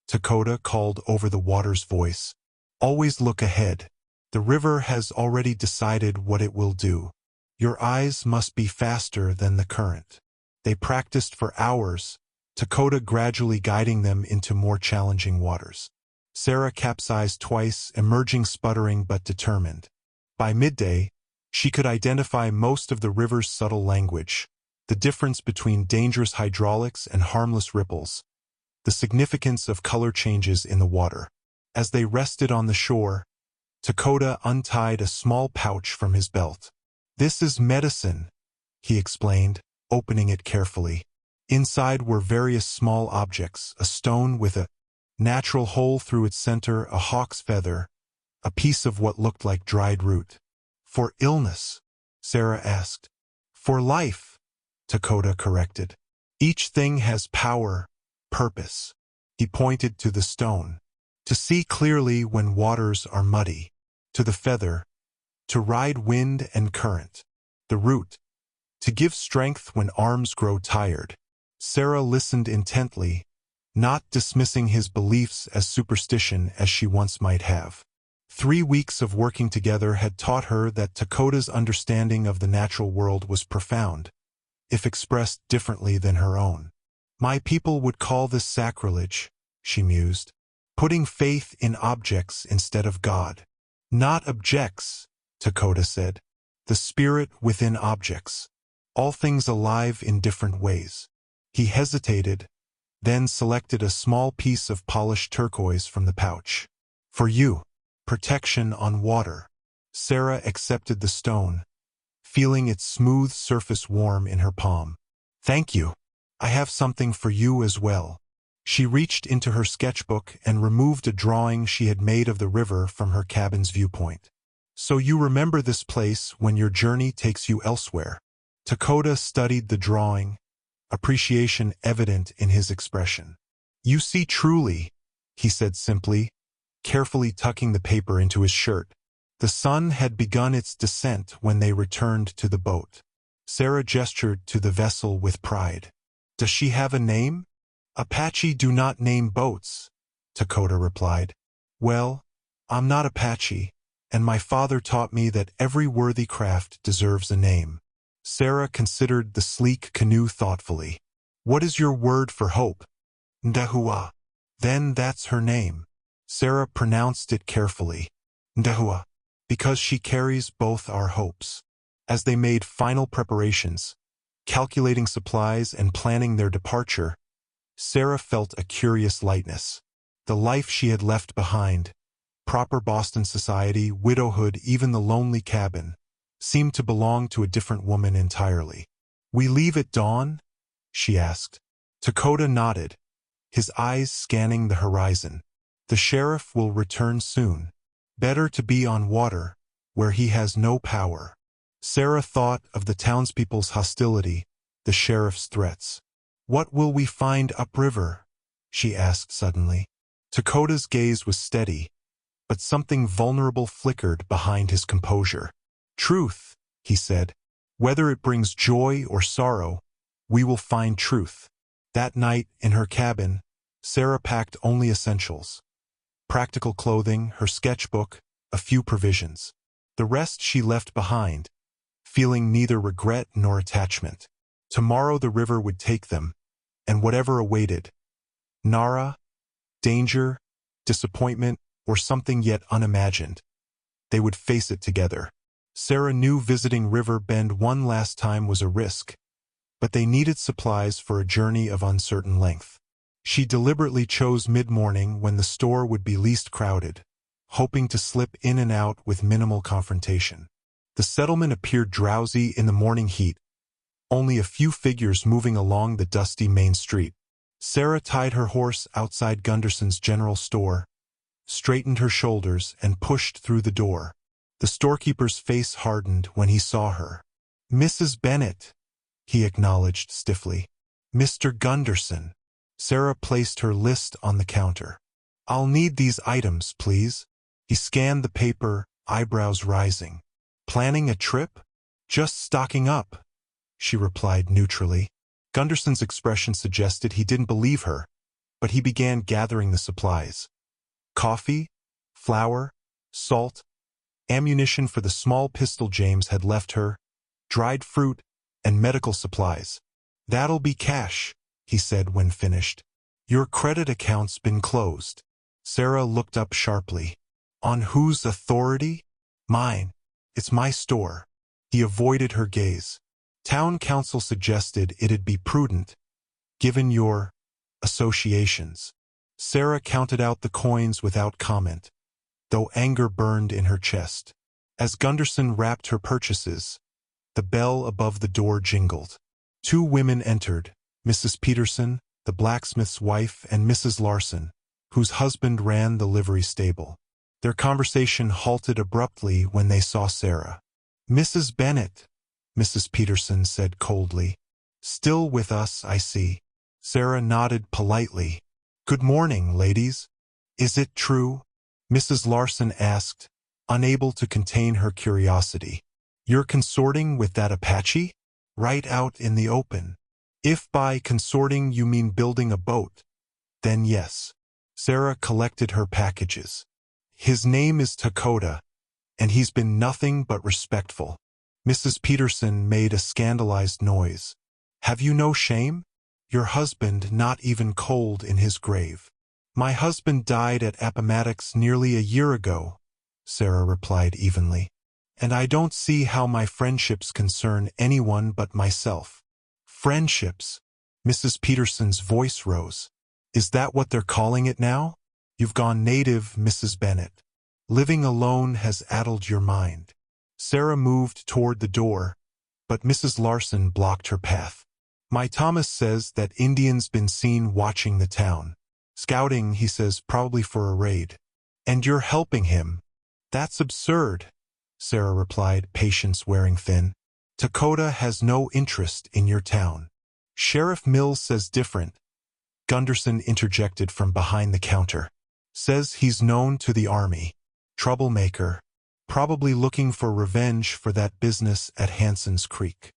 Dakota called over the water's voice. Always look ahead. The river has already decided what it will do. Your eyes must be faster than the current. They practiced for hours, Dakota gradually guiding them into more challenging waters. Sarah capsized twice, emerging sputtering but determined. By midday, she could identify most of the river's subtle language, the difference between dangerous hydraulics and harmless ripples, the significance of color changes in the water. As they rested on the shore, Dakota untied a small pouch from his belt. "This is medicine," he explained, opening it carefully. Inside were various small objects, a stone with a natural hole through its center, a hawk's feather, a piece of what looked like dried root. "For illness?" Sarah asked. "For life," Dakota corrected. "Each thing has power, purpose." He pointed to the stone. "To see clearly when waters are muddy. To the feather, to ride wind and current. The root, to give strength when arms grow tired." Sarah listened intently, not dismissing his beliefs as superstition as she once might have. 3 weeks of working together had taught her that Dakota's understanding of the natural world was profound, if expressed differently than her own. "My people would call this sacrilege," she mused, "putting faith in objects instead of God." "Not objects," Dakota said. "The spirit within objects. All things alive in different ways." He hesitated, then selected a small piece of polished turquoise from the pouch. "For you. Protection on water." Sarah accepted the stone, feeling its smooth surface warm in her palm. "Thank you. I have something for you as well." She reached into her sketchbook and removed a drawing she had made of the river from her cabin's viewpoint. "So you remember this place when your journey takes you elsewhere." Dakota studied the drawing, appreciation evident in his expression. "You see truly," he said simply, carefully tucking the paper into his shirt. The sun had begun its descent when they returned to the boat. Sarah gestured to the vessel with pride. "Does she have a name?" "Apache do not name boats," Dakota replied. "Well, I'm not Apache, and my father taught me that every worthy craft deserves a name." Sarah considered the sleek canoe thoughtfully. "What is your word for hope?" "Ndahua." "Then that's her name." Sarah pronounced it carefully. "Ndahua," because she carries both our hopes. As they made final preparations, calculating supplies and planning their departure, Sarah felt a curious lightness. The life she had left behind, proper Boston society, widowhood, even the lonely cabin, seemed to belong to a different woman entirely. "We leave at dawn?" she asked. Dakota nodded, his eyes scanning the horizon. "The sheriff will return soon. Better to be on water, where he has no power." Sarah thought of the townspeople's hostility, the sheriff's threats. "What will we find upriver?" she asked suddenly. Dakota's gaze was steady, but something vulnerable flickered behind his composure. "Truth," he said. "Whether it brings joy or sorrow, we will find truth." That night, in her cabin, Sarah packed only essentials. Practical clothing, her sketchbook, a few provisions. The rest she left behind, feeling neither regret nor attachment. Tomorrow the river would take them, and whatever awaited, Nara, danger, disappointment, or something yet unimagined, they would face it together. Sarah knew visiting River Bend one last time was a risk, but they needed supplies for a journey of uncertain length. She deliberately chose mid-morning when the store would be least crowded, hoping to slip in and out with minimal confrontation. The settlement appeared drowsy in the morning heat, only a few figures moving along the dusty main street. Sarah tied her horse outside Gunderson's general store, straightened her shoulders, and pushed through the door. The storekeeper's face hardened when he saw her. "Mrs. Bennett," he acknowledged stiffly. "Mr. Gunderson." Sarah placed her list on the counter. "I'll need these items, please." He scanned the paper, eyebrows rising. "Planning a trip?" "Just stocking up," she replied neutrally. Gunderson's expression suggested he didn't believe her, but he began gathering the supplies. Coffee, flour, salt, ammunition for the small pistol James had left her, dried fruit, and medical supplies. That'll be cash, he said when finished. Your credit account's been closed. Sarah looked up sharply. On whose authority? Mine. It's my store. He avoided her gaze. Town council suggested it'd be prudent, given your associations. Sarah counted out the coins without comment, though anger burned in her chest. As Gunderson wrapped her purchases, the bell above the door jingled. Two women entered, Mrs. Peterson, the blacksmith's wife, and Mrs. Larson, whose husband ran the livery stable. Their conversation halted abruptly when they saw Sarah. Mrs. Bennet, Mrs. Peterson said coldly. Still with us, I see. Sarah nodded politely. Good morning, ladies. Is it true? Mrs. Larson asked, unable to contain her curiosity. You're consorting with that Apache? Right out in the open. If by consorting you mean building a boat, then yes. Sarah collected her packages. His name is Dakota, and he's been nothing but respectful. Mrs. Peterson made a scandalized noise. Have you no shame? Your husband not even cold in his grave. My husband died at Appomattox nearly a year ago, Sarah replied evenly. And I don't see how my friendships concern anyone but myself. Friendships? Mrs. Peterson's voice rose. Is that what they're calling it now? You've gone native, Mrs. Bennet. Living alone has addled your mind. Sarah moved toward the door, but Mrs. Larson blocked her path. My Thomas says that Indian's been seen watching the town. Scouting, he says, probably for a raid. And you're helping him. That's absurd, Sarah replied, patience wearing thin. Dakota has no interest in your town. Sheriff Mills says different. Gunderson interjected from behind the counter. Says he's known to the army. Troublemaker. Probably looking for revenge for that business at Hanson's Creek.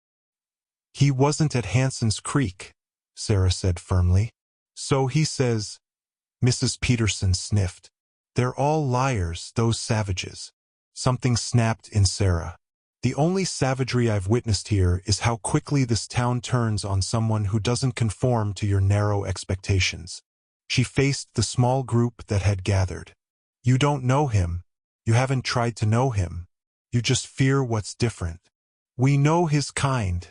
He wasn't at Hanson's Creek, Sarah said firmly. So he says. Mrs. Peterson sniffed. They're all liars, those savages. Something snapped in Sarah. The only savagery I've witnessed here is how quickly this town turns on someone who doesn't conform to your narrow expectations. She faced the small group that had gathered. You don't know him. You haven't tried to know him. You just fear what's different. We know his kind,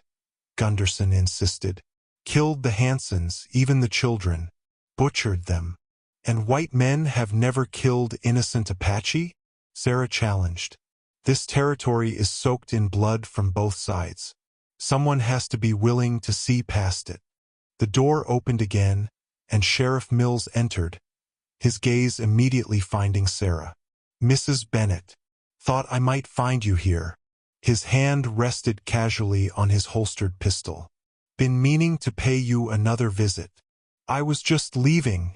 Gunderson insisted. Killed the Hansons, even the children. Butchered them. And white men have never killed innocent Apache? Sarah challenged. This territory is soaked in blood from both sides. Someone has to be willing to see past it. The door opened again, and Sheriff Mills entered, his gaze immediately finding Sarah. Mrs. Bennet. Thought I might find you here. His hand rested casually on his holstered pistol. Been meaning to pay you another visit. I was just leaving,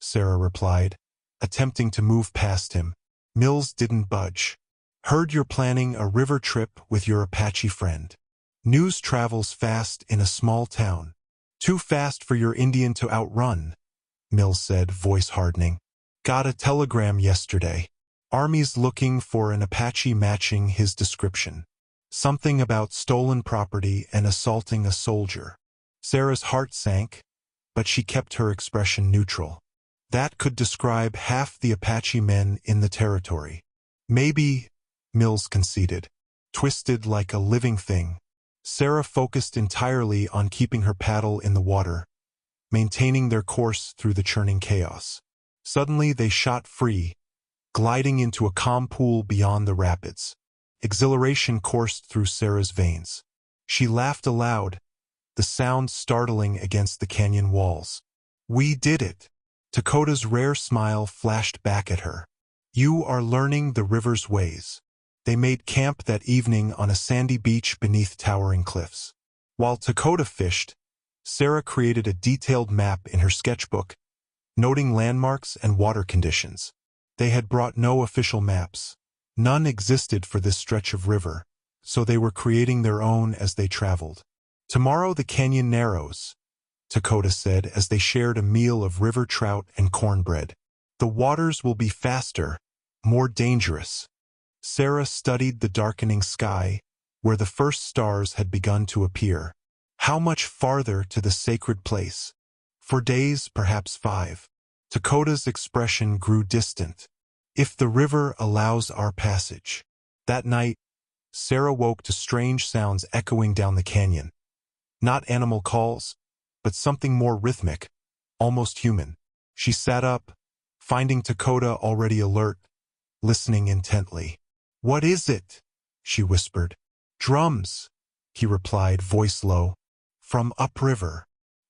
Sarah replied, attempting to move past him. Mills didn't budge. Heard you're planning a river trip with your Apache friend. News travels fast in a small town. Too fast for your Indian to outrun, Mills said, voice hardening. Got a telegram yesterday. Army's looking for an Apache matching his description. Something about stolen property and assaulting a soldier. Sarah's heart sank, but she kept her expression neutral. That could describe half the Apache men in the territory. Maybe, Mills conceded. Twisted like a living thing. Sarah focused entirely on keeping her paddle in the water, maintaining their course through the churning chaos. Suddenly they shot free, gliding into a calm pool beyond the rapids. Exhilaration coursed through Sarah's veins. She laughed aloud, the sound startling against the canyon walls. We did it. Dakota's rare smile flashed back at her. You are learning the river's ways. They made camp that evening on a sandy beach beneath towering cliffs. While Dakota fished, Sarah created a detailed map in her sketchbook, noting landmarks and water conditions. They had brought no official maps. None existed for this stretch of river, so they were creating their own as they traveled. Tomorrow the canyon narrows, Dakota said as they shared a meal of river trout and cornbread. The waters will be faster, more dangerous. Sarah studied the darkening sky, where the first stars had begun to appear. How much farther to the sacred place? For days, perhaps 5. Dakota's expression grew distant. If the river allows our passage. That night, Sarah woke to strange sounds echoing down the canyon. Not animal calls, but something more rhythmic, almost human. She sat up, finding Dakota already alert, listening intently. "What is it?" she whispered. "Drums," he replied, voice low. "From upriver."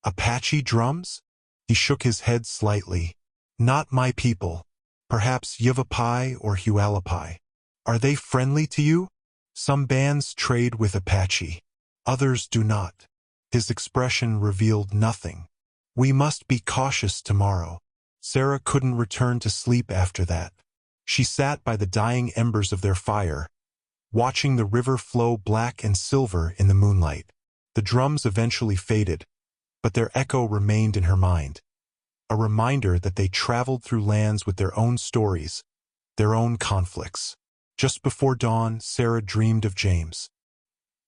"Apache drums?" He shook his head slightly. "Not my people. Perhaps Yavapai or Hualapai. Are they friendly to you?" "Some bands trade with Apache. Others do not." His expression revealed nothing. "We must be cautious tomorrow." Sarah couldn't return to sleep after that. She sat by the dying embers of their fire, watching the river flow black and silver in the moonlight. The drums eventually faded, but their echo remained in her mind. A reminder that they traveled through lands with their own stories, their own conflicts. Just before dawn, Sarah dreamed of James.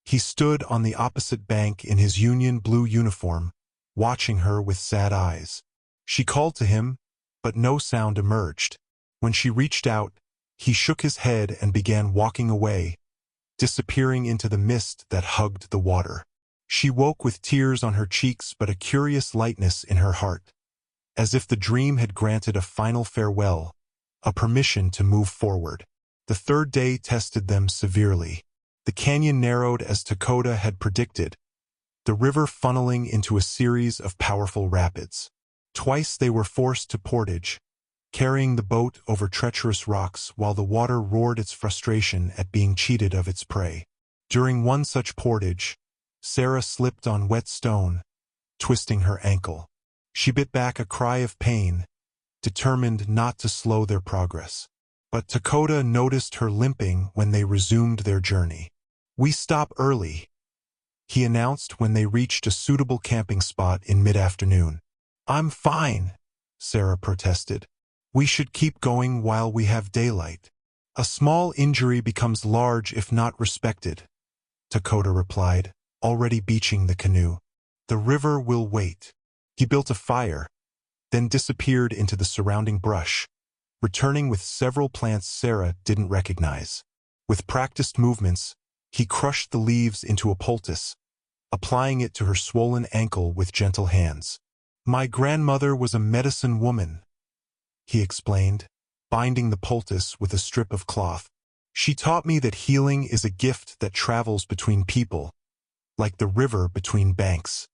He stood on the opposite bank in his Union blue uniform, watching her with sad eyes. She called to him, but no sound emerged. When she reached out, he shook his head and began walking away, disappearing into the mist that hugged the water. She woke with tears on her cheeks but a curious lightness in her heart, as if the dream had granted a final farewell, a permission to move forward. The third day tested them severely. The canyon narrowed as Dakota had predicted, the river funneling into a series of powerful rapids. Twice they were forced to portage, carrying the boat over treacherous rocks while the water roared its frustration at being cheated of its prey. During one such portage, Sarah slipped on wet stone, twisting her ankle. She bit back a cry of pain, determined not to slow their progress. But Dakota noticed her limping when they resumed their journey. "We stop early," he announced when they reached a suitable camping spot in mid-afternoon. "I'm fine," Sarah protested. "We should keep going while we have daylight. A small injury becomes large if not respected," Dakota replied, already beaching the canoe. "The river will wait." He built a fire, then disappeared into the surrounding brush, returning with several plants Sarah didn't recognize. With practiced movements, he crushed the leaves into a poultice, applying it to her swollen ankle with gentle hands. "My grandmother was a medicine woman," he explained, binding the poultice with a strip of cloth. "She taught me that healing is a gift that travels between people, like the river between banks."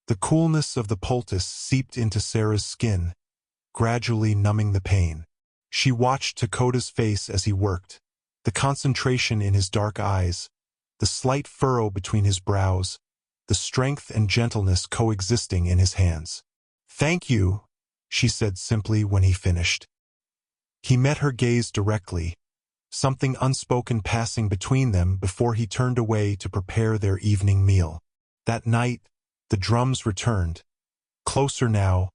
The coolness of the poultice seeped into Sarah's skin, gradually numbing the pain. She watched Dakota's face as he worked, the concentration in his dark eyes, the slight furrow between his brows, the strength and gentleness coexisting in his hands. "Thank you," she said simply when he finished. He met her gaze directly, something unspoken passing between them before he turned away to prepare their evening meal. That night, the drums returned, closer now,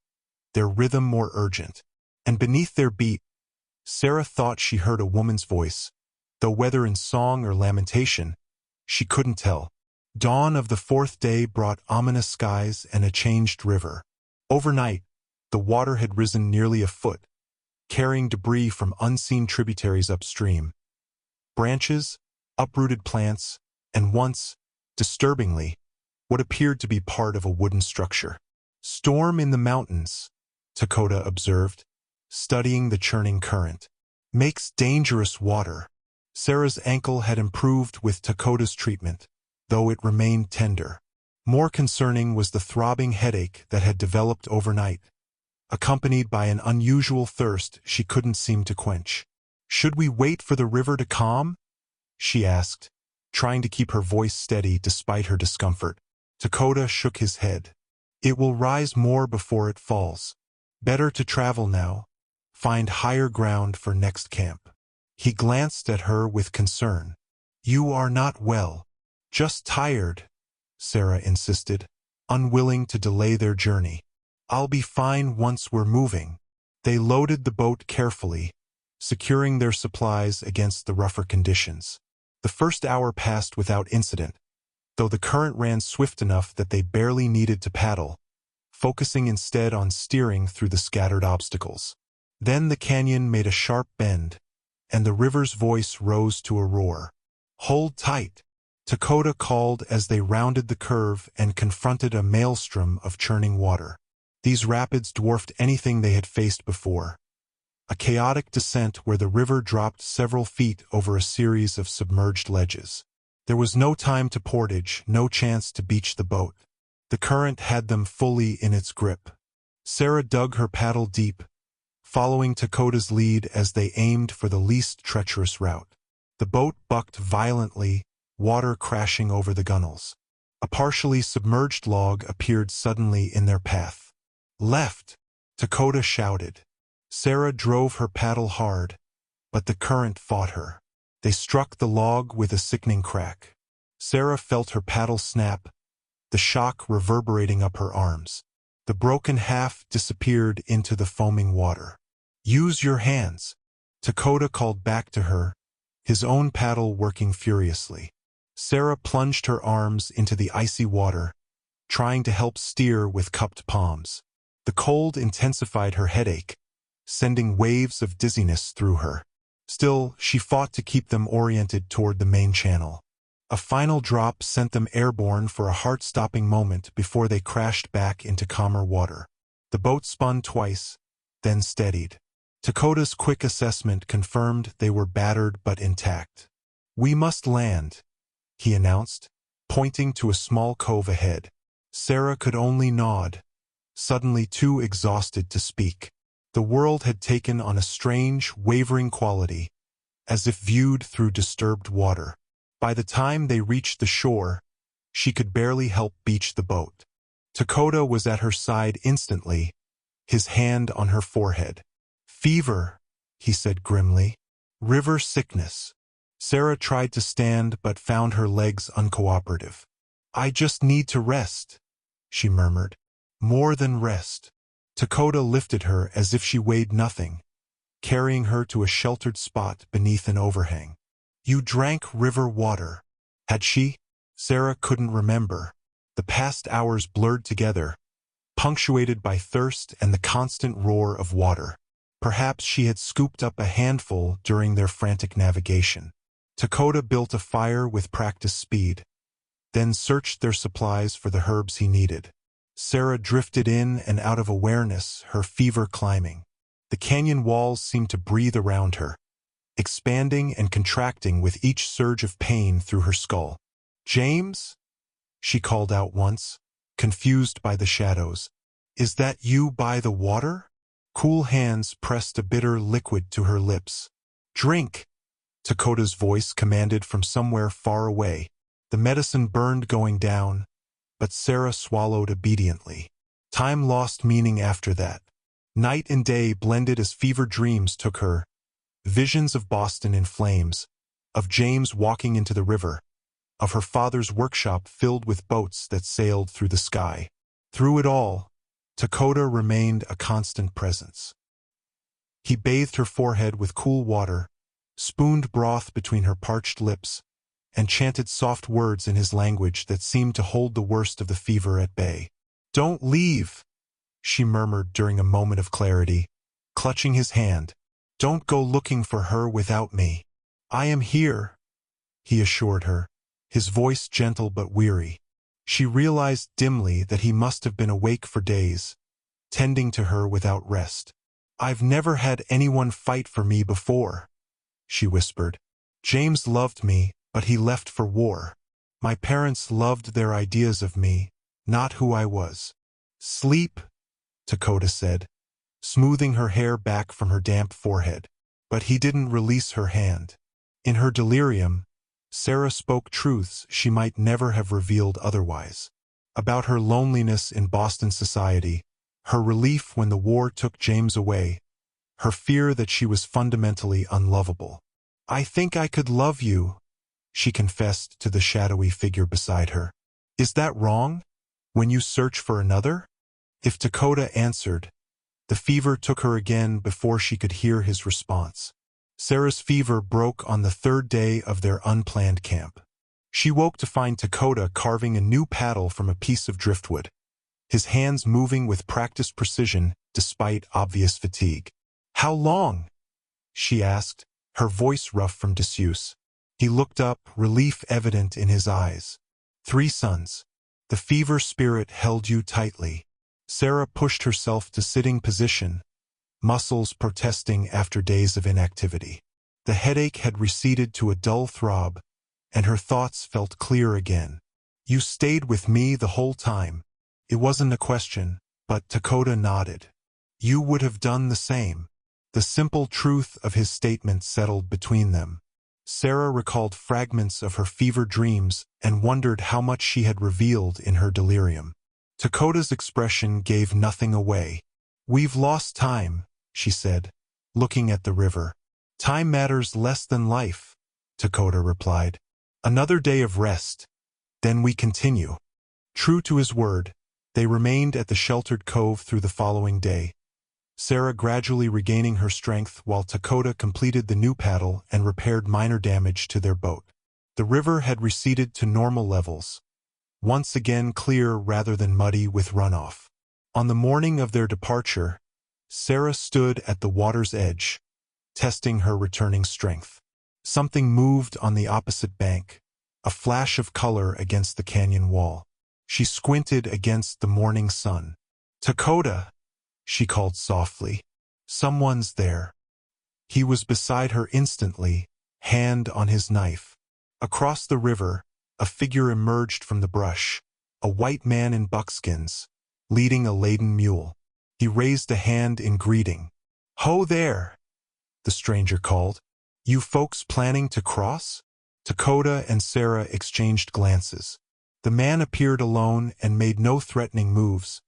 their rhythm more urgent. And beneath their beat, Sarah thought she heard a woman's voice, though whether in song or lamentation, she couldn't tell. Dawn of the fourth day brought ominous skies and a changed river. Overnight, the water had risen nearly a foot, carrying debris from unseen tributaries upstream. Branches, uprooted plants, and once, disturbingly, what appeared to be part of a wooden structure. "Storm in the mountains," Dakota observed, studying the churning current. "Makes dangerous water." Sarah's ankle had improved with Dakota's treatment, though it remained tender. More concerning was the throbbing headache that had developed overnight, accompanied by an unusual thirst she couldn't seem to quench. "Should we wait for the river to calm?" she asked, trying to keep her voice steady despite her discomfort. Dakota shook his head. "It will rise more before it falls. Better to travel now, find higher ground for next camp." He glanced at her with concern. "You are not well." "Just tired," Sarah insisted, unwilling to delay their journey. "I'll be fine once we're moving." They loaded the boat carefully, securing their supplies against the rougher conditions. The first hour passed without incident, though the current ran swift enough that they barely needed to paddle, focusing instead on steering through the scattered obstacles. Then the canyon made a sharp bend, and the river's voice rose to a roar. "Hold tight," Dakota called as they rounded the curve and confronted a maelstrom of churning water. These rapids dwarfed anything they had faced before, a chaotic descent where the river dropped several feet over a series of submerged ledges. There was no time to portage, no chance to beach the boat. The current had them fully in its grip. Sarah dug her paddle deep, following Dakota's lead as they aimed for the least treacherous route. The boat bucked violently, water crashing over the gunnels. A partially submerged log appeared suddenly in their path. "Left!" Dakota shouted. Sarah drove her paddle hard, but the current fought her. They struck the log with a sickening crack. Sarah felt her paddle snap, the shock reverberating up her arms. The broken half disappeared into the foaming water. "Use your hands," Dakota called back to her, his own paddle working furiously. Sarah plunged her arms into the icy water, trying to help steer with cupped palms. The cold intensified her headache, sending waves of dizziness through her. Still, she fought to keep them oriented toward the main channel. A final drop sent them airborne for a heart-stopping moment before they crashed back into calmer water. The boat spun twice, then steadied. Dakota's quick assessment confirmed they were battered but intact. "We must land," he announced, pointing to a small cove ahead. Sarah could only nod, suddenly too exhausted to speak. The world had taken on a strange, wavering quality, as if viewed through disturbed water. By the time they reached the shore, she could barely help beach the boat. Dakota was at her side instantly, his hand on her forehead. "Fever," he said grimly. "River sickness." Sarah tried to stand but found her legs uncooperative. "I just need to rest," she murmured. "More than rest." Dakota lifted her as if she weighed nothing, carrying her to a sheltered spot beneath an overhang. "You drank river water." Had she? Sarah couldn't remember. The past hours blurred together, punctuated by thirst and the constant roar of water. Perhaps she had scooped up a handful during their frantic navigation. Dakota built a fire with practiced speed, then searched their supplies for the herbs he needed. Sarah drifted in and out of awareness, her fever climbing. The canyon walls seemed to breathe around her, expanding and contracting with each surge of pain through her skull. "James?" she called out once, confused by the shadows. "Is that you by the water?" Cool hands pressed a bitter liquid to her lips. "Drink," Dakota's voice commanded from somewhere far away. The medicine burned going down, but Sarah swallowed obediently. Time lost meaning after that. Night and day blended as fever dreams took her, visions of Boston in flames, of James walking into the river, of her father's workshop filled with boats that sailed through the sky. Through it all, Dakota remained a constant presence. He bathed her forehead with cool water, spooned broth between her parched lips, and chanted soft words in his language that seemed to hold the worst of the fever at bay. "Don't leave," she murmured during a moment of clarity, clutching his hand. "Don't go looking for her without me." "I am here," he assured her, his voice gentle but weary. She realized dimly that he must have been awake for days, tending to her without rest. "I've never had anyone fight for me before," she whispered. "James loved me, but he left for war. My parents loved their ideas of me, not who I was." "Sleep," Dakota said, smoothing her hair back from her damp forehead. But he didn't release her hand. In her delirium, Sarah spoke truths she might never have revealed otherwise. About her loneliness in Boston society, her relief when the war took James away, her fear that she was fundamentally unlovable. "I think I could love you," she confessed to the shadowy figure beside her. "Is that wrong? When you search for another?" If Dakota answered, the fever took her again before she could hear his response. Sarah's fever broke on the third day of their unplanned camp. She woke to find Dakota carving a new paddle from a piece of driftwood, his hands moving with practiced precision despite obvious fatigue. "How long?" she asked, her voice rough from disuse. He looked up, relief evident in his eyes. "3 suns. The fever spirit held you tightly." Sarah pushed herself to sitting position, muscles protesting after days of inactivity. The headache had receded to a dull throb, and her thoughts felt clear again. "You stayed with me the whole time." It wasn't a question, but Dakota nodded. "You would have done the same." The simple truth of his statement settled between them. Sarah recalled fragments of her fever dreams and wondered how much she had revealed in her delirium. Dakota's expression gave nothing away. "We've lost time," she said, looking at the river. "Time matters less than life," Dakota replied. "Another day of rest, then we continue." True to his word, they remained at the sheltered cove through the following day, Sarah gradually regaining her strength while Dakota completed the new paddle and repaired minor damage to their boat. The river had receded to normal levels, once again clear rather than muddy with runoff. On the morning of their departure, Sarah stood at the water's edge, testing her returning strength. Something moved on the opposite bank, a flash of color against the canyon wall. She squinted against the morning sun. "Dakota!" she called softly. "Someone's there." He was beside her instantly, hand on his knife. Across the river, a figure emerged from the brush, a white man in buckskins, leading a laden mule. He raised a hand in greeting. "Ho there!" the stranger called. "You folks planning to cross?" Dakota and Sarah exchanged glances. The man appeared alone and made no threatening moves,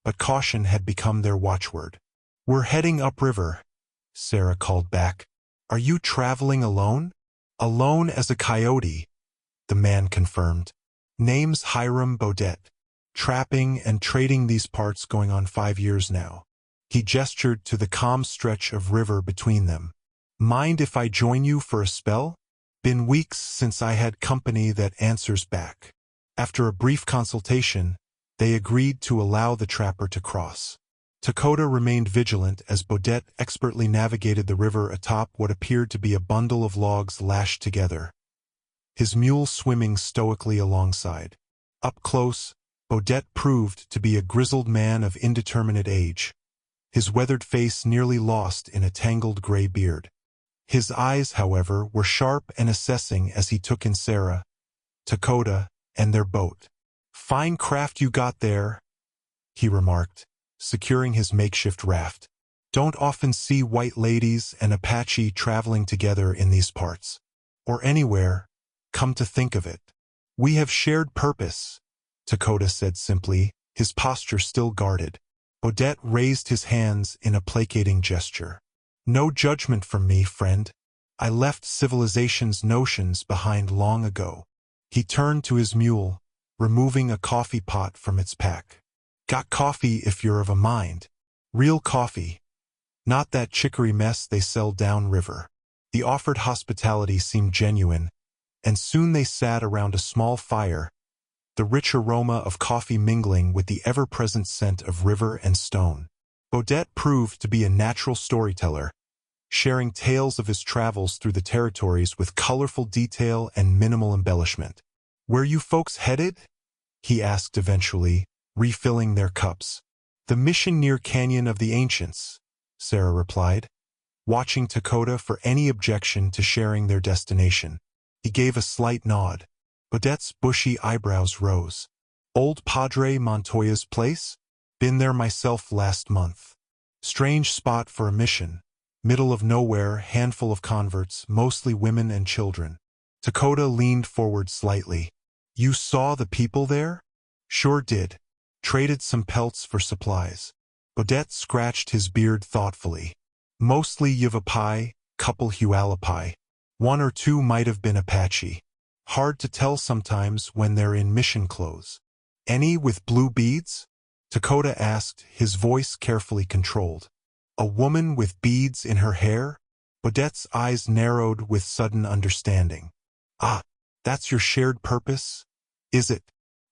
but caution had become their watchword. "We're heading upriver," Sarah called back. "Are you traveling alone?" "Alone as a coyote," the man confirmed. "Name's Hiram Baudet. Trapping and trading these parts going on 5 years now." He gestured to the calm stretch of river between them. "Mind if I join you for a spell? Been weeks since I had company that answers back." After a brief consultation, they agreed to allow the trapper to cross. Dakota remained vigilant as Baudet expertly navigated the river atop what appeared to be a bundle of logs lashed together, his mule swimming stoically alongside. Up close, Baudet proved to be a grizzled man of indeterminate age, his weathered face nearly lost in a tangled gray beard. His eyes, however, were sharp and assessing as he took in Sarah, Dakota, and their boat. "Fine craft you got there," he remarked, securing his makeshift raft. "Don't often see white ladies and Apache traveling together in these parts. Or anywhere, come to think of it." "We have shared purpose," Dakota said simply, his posture still guarded. Baudet raised his hands in a placating gesture. "No judgment from me, friend. I left civilization's notions behind long ago." He turned to his mule, removing a coffee pot from its pack. "Got coffee if you're of a mind. Real coffee. Not that chicory mess they sell downriver." The offered hospitality seemed genuine, and soon they sat around a small fire, the rich aroma of coffee mingling with the ever-present scent of river and stone. Baudet proved to be a natural storyteller, sharing tales of his travels through the territories with colorful detail and minimal embellishment. "Where you folks headed?" he asked eventually, refilling their cups. "The mission near Canyon of the Ancients," Sarah replied, watching Dakota for any objection to sharing their destination. He gave a slight nod. Baudet's bushy eyebrows rose. "Old Padre Montoya's place? Been there myself last month. Strange spot for a mission. Middle of nowhere, handful of converts, mostly women and children." Dakota leaned forward slightly. "You saw the people there?" "Sure did. Traded some pelts for supplies." Baudet scratched his beard thoughtfully. "Mostly Yavapai, couple Hualapai. 1 or 2 might have been Apache. Hard to tell sometimes when they're in mission clothes." "Any with blue beads?" Dakota asked, his voice carefully controlled. "A woman with beads in her hair?" Odette's eyes narrowed with sudden understanding. Ah, that's your shared purpose? Is it?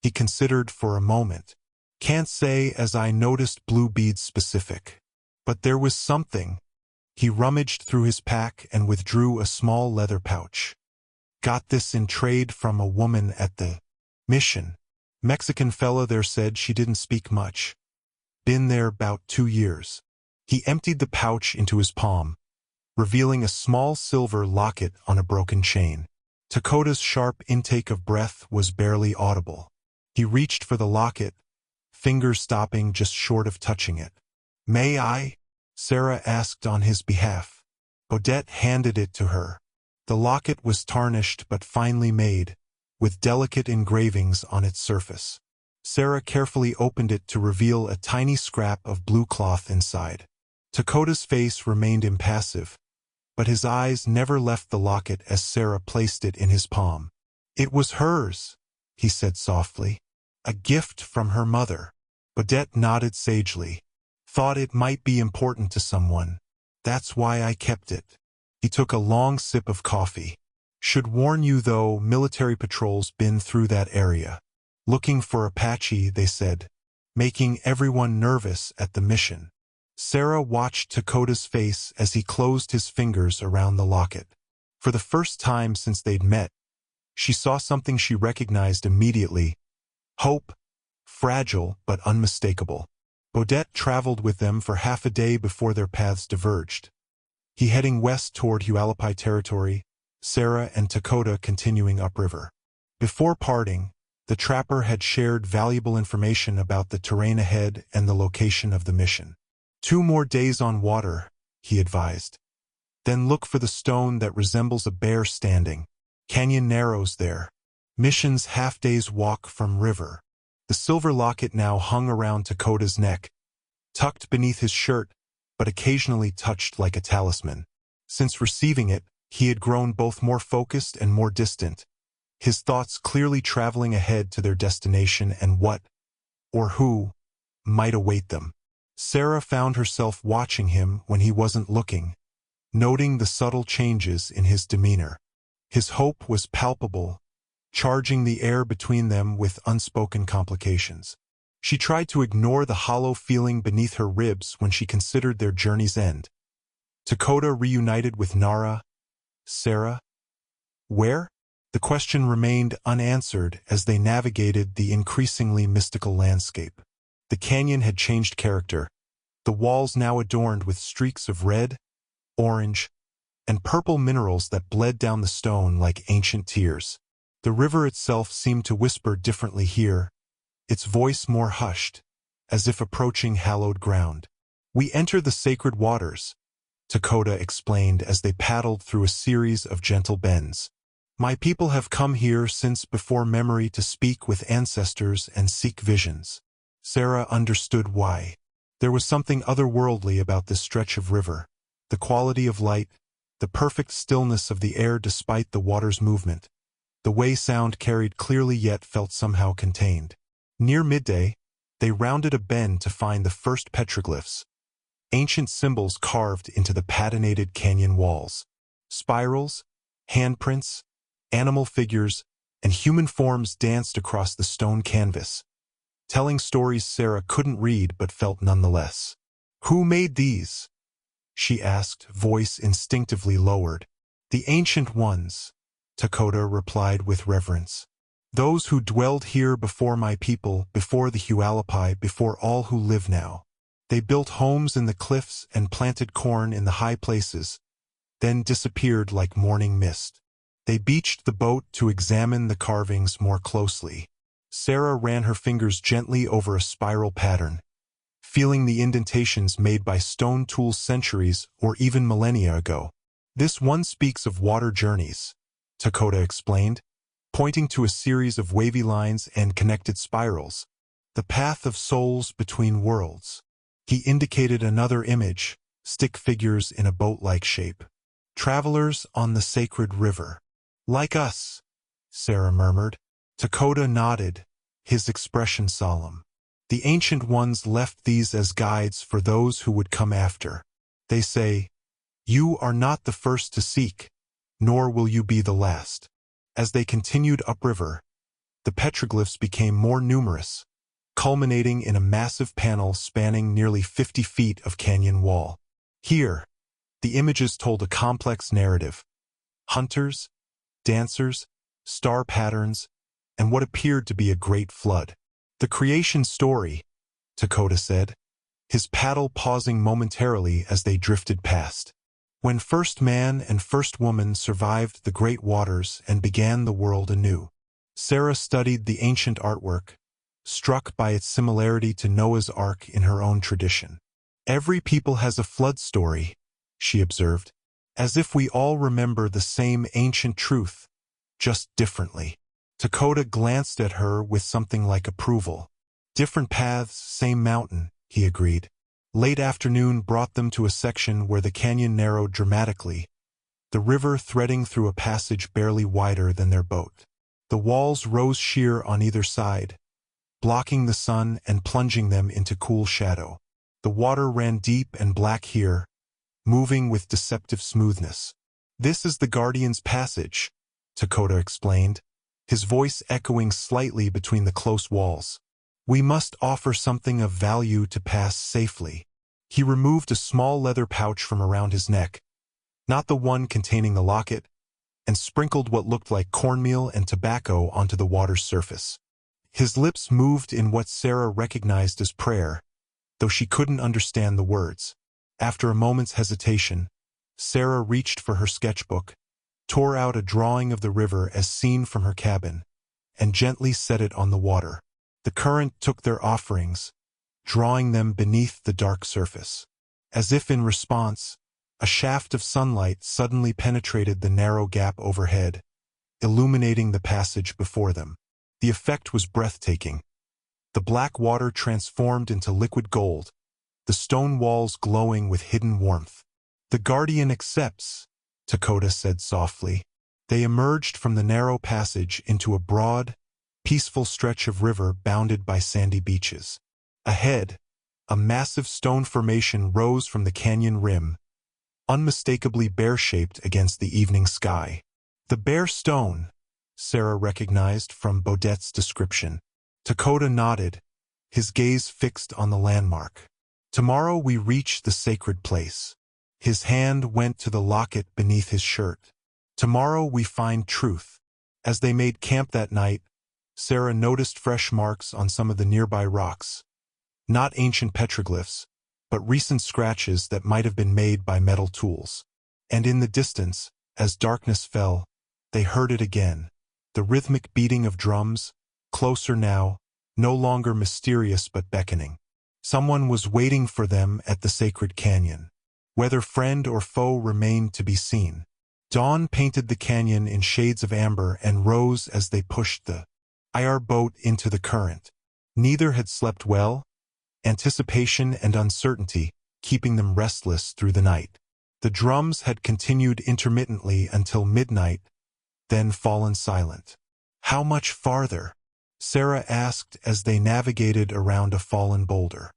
He considered for a moment. Can't say as I noticed blue beads specific. But there was something. He rummaged through his pack and withdrew a small leather pouch. Got this in trade from a woman at the mission. Mexican fella there said she didn't speak much. Been there 'bout 2 years. He emptied the pouch into his palm, revealing a small silver locket on a broken chain. Dakota's sharp intake of breath was barely audible. He reached for the locket, fingers stopping just short of touching it. May I? Sarah asked on his behalf. Odette handed it to her. The locket was tarnished but finely made, with delicate engravings on its surface. Sarah carefully opened it to reveal a tiny scrap of blue cloth inside. Dakota's face remained impassive, but his eyes never left the locket as Sarah placed it in his palm. It was hers, he said softly. A gift from her mother. Odette nodded sagely. Thought it might be important to someone. That's why I kept it. He took a long sip of coffee. Should warn you though, military patrols been through that area. Looking for Apache, they said, making everyone nervous at the mission. Sarah watched Dakota's face as he closed his fingers around the locket. For the first time since they'd met, she saw something she recognized immediately. Hope, fragile but unmistakable. Odette traveled with them for half a day before their paths diverged. He heading west toward Hualapai territory, Sarah and Dakota continuing upriver. Before parting, the trapper had shared valuable information about the terrain ahead and the location of the mission. 2 more days on water, he advised. Then look for the stone that resembles a bear standing. Canyon narrows there. Mission's half-day's walk from river. The silver locket now hung around Dakota's neck, tucked beneath his shirt, but occasionally touched like a talisman. Since receiving it, he had grown both more focused and more distant, his thoughts clearly traveling ahead to their destination and what, or who, might await them. Sarah found herself watching him when he wasn't looking, noting the subtle changes in his demeanor. His hope was palpable, charging the air between them with unspoken complications. She tried to ignore the hollow feeling beneath her ribs when she considered their journey's end. Dakota reunited with Nara. Sarah? Where? The question remained unanswered as they navigated the increasingly mystical landscape. The canyon had changed character, the walls now adorned with streaks of red, orange, and purple minerals that bled down the stone like ancient tears. The river itself seemed to whisper differently here, its voice more hushed, as if approaching hallowed ground. We enter the sacred waters, Dakota explained as they paddled through a series of gentle bends. My people have come here since before memory to speak with ancestors and seek visions. Sarah understood why. There was something otherworldly about this stretch of river, the quality of light, the perfect stillness of the air despite the water's movement. The way sound carried clearly yet felt somehow contained. Near midday, they rounded a bend to find the first petroglyphs, ancient symbols carved into the patinated canyon walls. Spirals, handprints, animal figures, and human forms danced across the stone canvas, telling stories Sarah couldn't read but felt nonetheless. Who made these? She asked, voice instinctively lowered. The ancient ones, Dakota replied with reverence. Those who dwelled here before my people, before the Hualapai, before all who live now. They built homes in the cliffs and planted corn in the high places, then disappeared like morning mist. They beached the boat to examine the carvings more closely. Sarah ran her fingers gently over a spiral pattern, feeling the indentations made by stone tools centuries or even millennia ago. This one speaks of water journeys, Dakota explained, pointing to a series of wavy lines and connected spirals. The path of souls between worlds. He indicated another image, stick figures in a boat-like shape. Travelers on the sacred river. Like us, Sarah murmured. Dakota nodded, his expression solemn. The ancient ones left these as guides for those who would come after. They say, You are not the first to seek, nor will you be the last. As they continued upriver, the petroglyphs became more numerous, culminating in a massive panel spanning nearly 50 feet of canyon wall. Here, the images told a complex narrative: hunters, dancers, star patterns, and what appeared to be a great flood. The creation story, Dakota said, his paddle pausing momentarily as they drifted past. When first man and first woman survived the great waters and began the world anew. Sarah studied the ancient artwork, struck by its similarity to Noah's Ark in her own tradition. Every people has a flood story, she observed, as if we all remember the same ancient truth, just differently. Dakota glanced at her with something like approval. Different paths, same mountain, he agreed. Late afternoon brought them to a section where the canyon narrowed dramatically, the river threading through a passage barely wider than their boat. The walls rose sheer on either side, blocking the sun and plunging them into cool shadow. The water ran deep and black here, moving with deceptive smoothness. This is the Guardian's Passage, Dakota explained, his voice echoing slightly between the close walls. We must offer something of value to pass safely. He removed a small leather pouch from around his neck, not the one containing the locket, and sprinkled what looked like cornmeal and tobacco onto the water's surface. His lips moved in what Sarah recognized as prayer, though she couldn't understand the words. After a moment's hesitation, Sarah reached for her sketchbook, tore out a drawing of the river as seen from her cabin, and gently set it on the water. The current took their offerings, drawing them beneath the dark surface. As if in response, a shaft of sunlight suddenly penetrated the narrow gap overhead, illuminating the passage before them. The effect was breathtaking. The black water transformed into liquid gold, the stone walls glowing with hidden warmth. The Guardian accepts, Dakota said softly. They emerged from the narrow passage into a broad, peaceful stretch of river bounded by sandy beaches. Ahead, a massive stone formation rose from the canyon rim, unmistakably bear-shaped against the evening sky. The Bear Stone, Sarah recognized from Baudette's description. Dakota nodded, his gaze fixed on the landmark. Tomorrow we reach the sacred place. His hand went to the locket beneath his shirt. Tomorrow we find truth. As they made camp that night, Sarah noticed fresh marks on some of the nearby rocks. Not ancient petroglyphs, but recent scratches that might have been made by metal tools. And in the distance, as darkness fell, they heard it again. The rhythmic beating of drums, closer now, no longer mysterious but beckoning. Someone was waiting for them at the sacred canyon. Whether friend or foe remained to be seen. Dawn painted the canyon in shades of amber and rose as they pushed the IR boat into the current. Neither had slept well, anticipation and uncertainty keeping them restless through the night. The drums had continued intermittently until midnight, then fallen silent. How much farther? Sarah asked as they navigated around a fallen boulder.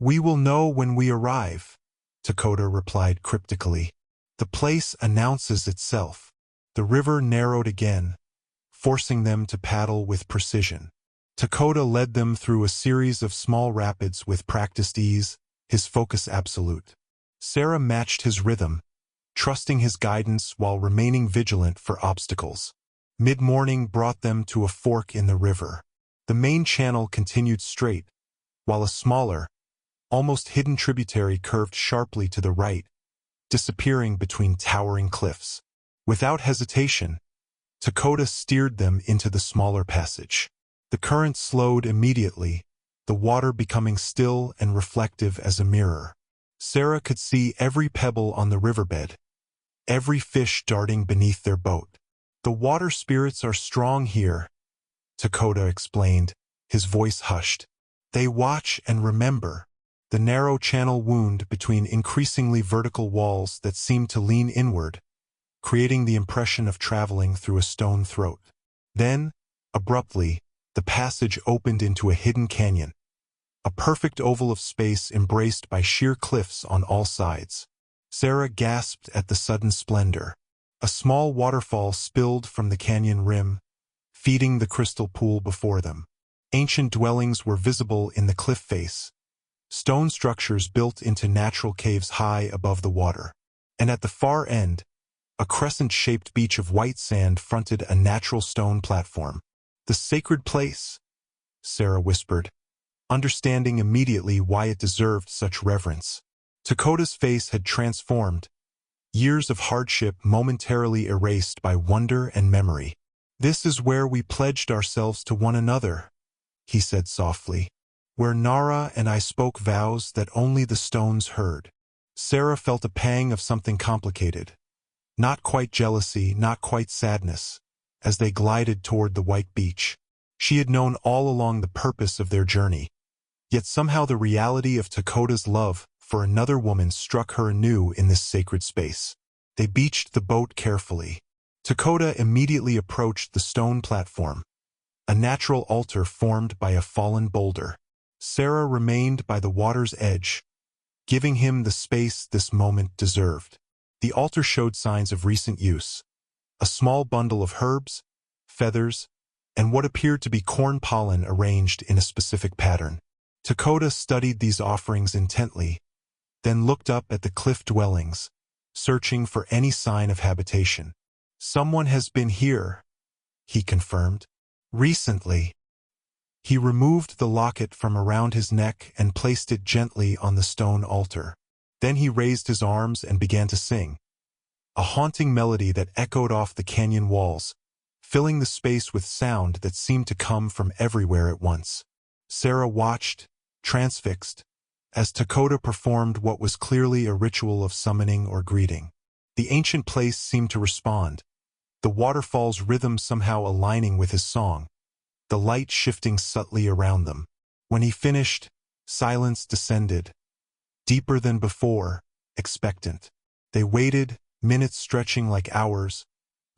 We will know when we arrive, Dakota replied cryptically. The place announces itself. The river narrowed again, forcing them to paddle with precision. Dakota led them through a series of small rapids with practiced ease, his focus absolute. Sarah matched his rhythm, trusting his guidance while remaining vigilant for obstacles. Mid-morning brought them to a fork in the river. The main channel continued straight, while a smaller, almost hidden tributary curved sharply to the right, disappearing between towering cliffs. Without hesitation, Dakota steered them into the smaller passage. The current slowed immediately, the water becoming still and reflective as a mirror. Sarah could see every pebble on the riverbed, every fish darting beneath their boat. The water spirits are strong here, Dakota explained, his voice hushed. They watch and remember. The narrow channel wound between increasingly vertical walls that seemed to lean inward, creating the impression of traveling through a stone throat. Then, abruptly, the passage opened into a hidden canyon, a perfect oval of space embraced by sheer cliffs on all sides. Sarah gasped at the sudden splendor. A small waterfall spilled from the canyon rim, feeding the crystal pool before them. Ancient dwellings were visible in the cliff face, stone structures built into natural caves high above the water. And at the far end, a crescent-shaped beach of white sand fronted a natural stone platform. "The sacred place," Sarah whispered, understanding immediately why it deserved such reverence. Dakota's face had transformed, years of hardship momentarily erased by wonder and memory. "This is where we pledged ourselves to one another," he said softly, "where Nara and I spoke vows that only the stones heard." Sarah felt a pang of something complicated, not quite jealousy, not quite sadness, as they glided toward the white beach. She had known all along the purpose of their journey, yet somehow the reality of Dakota's love for another woman struck her anew in this sacred space. They beached the boat carefully. Dakota immediately approached the stone platform, a natural altar formed by a fallen boulder. Sarah remained by the water's edge, giving him the space this moment deserved. The altar showed signs of recent use: a small bundle of herbs, feathers, and what appeared to be corn pollen arranged in a specific pattern. Dakota studied these offerings intently, then looked up at the cliff dwellings, searching for any sign of habitation. "Someone has been here," he confirmed. "Recently." He removed the locket from around his neck and placed it gently on the stone altar. Then he raised his arms and began to sing, a haunting melody that echoed off the canyon walls, filling the space with sound that seemed to come from everywhere at once. Sarah watched, transfixed, as Dakota performed what was clearly a ritual of summoning or greeting. The ancient place seemed to respond, the waterfall's rhythm somehow aligning with his song, the light shifting subtly around them. When he finished, silence descended, deeper than before, expectant. They waited, minutes stretching like hours,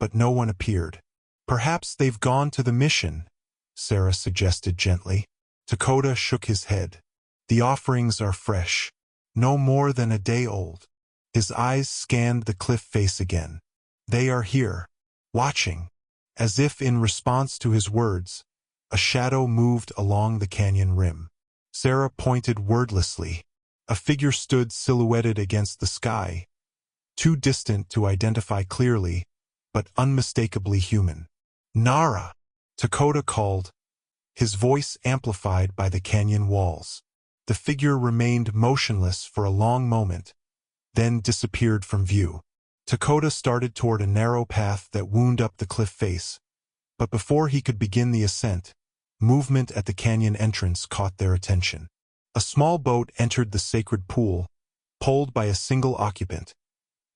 but no one appeared. "Perhaps they've gone to the mission," Sarah suggested gently. Dakota shook his head. "The offerings are fresh, no more than a day old." His eyes scanned the cliff face again. "They are here, watching." As if in response to his words, a shadow moved along the canyon rim. Sarah pointed wordlessly. A figure stood silhouetted against the sky, too distant to identify clearly, but unmistakably human. "Nara!" Dakota called, his voice amplified by the canyon walls. The figure remained motionless for a long moment, then disappeared from view. Dakota started toward a narrow path that wound up the cliff face, but before he could begin the ascent, movement at the canyon entrance caught their attention. A small boat entered the sacred pool, pulled by a single occupant,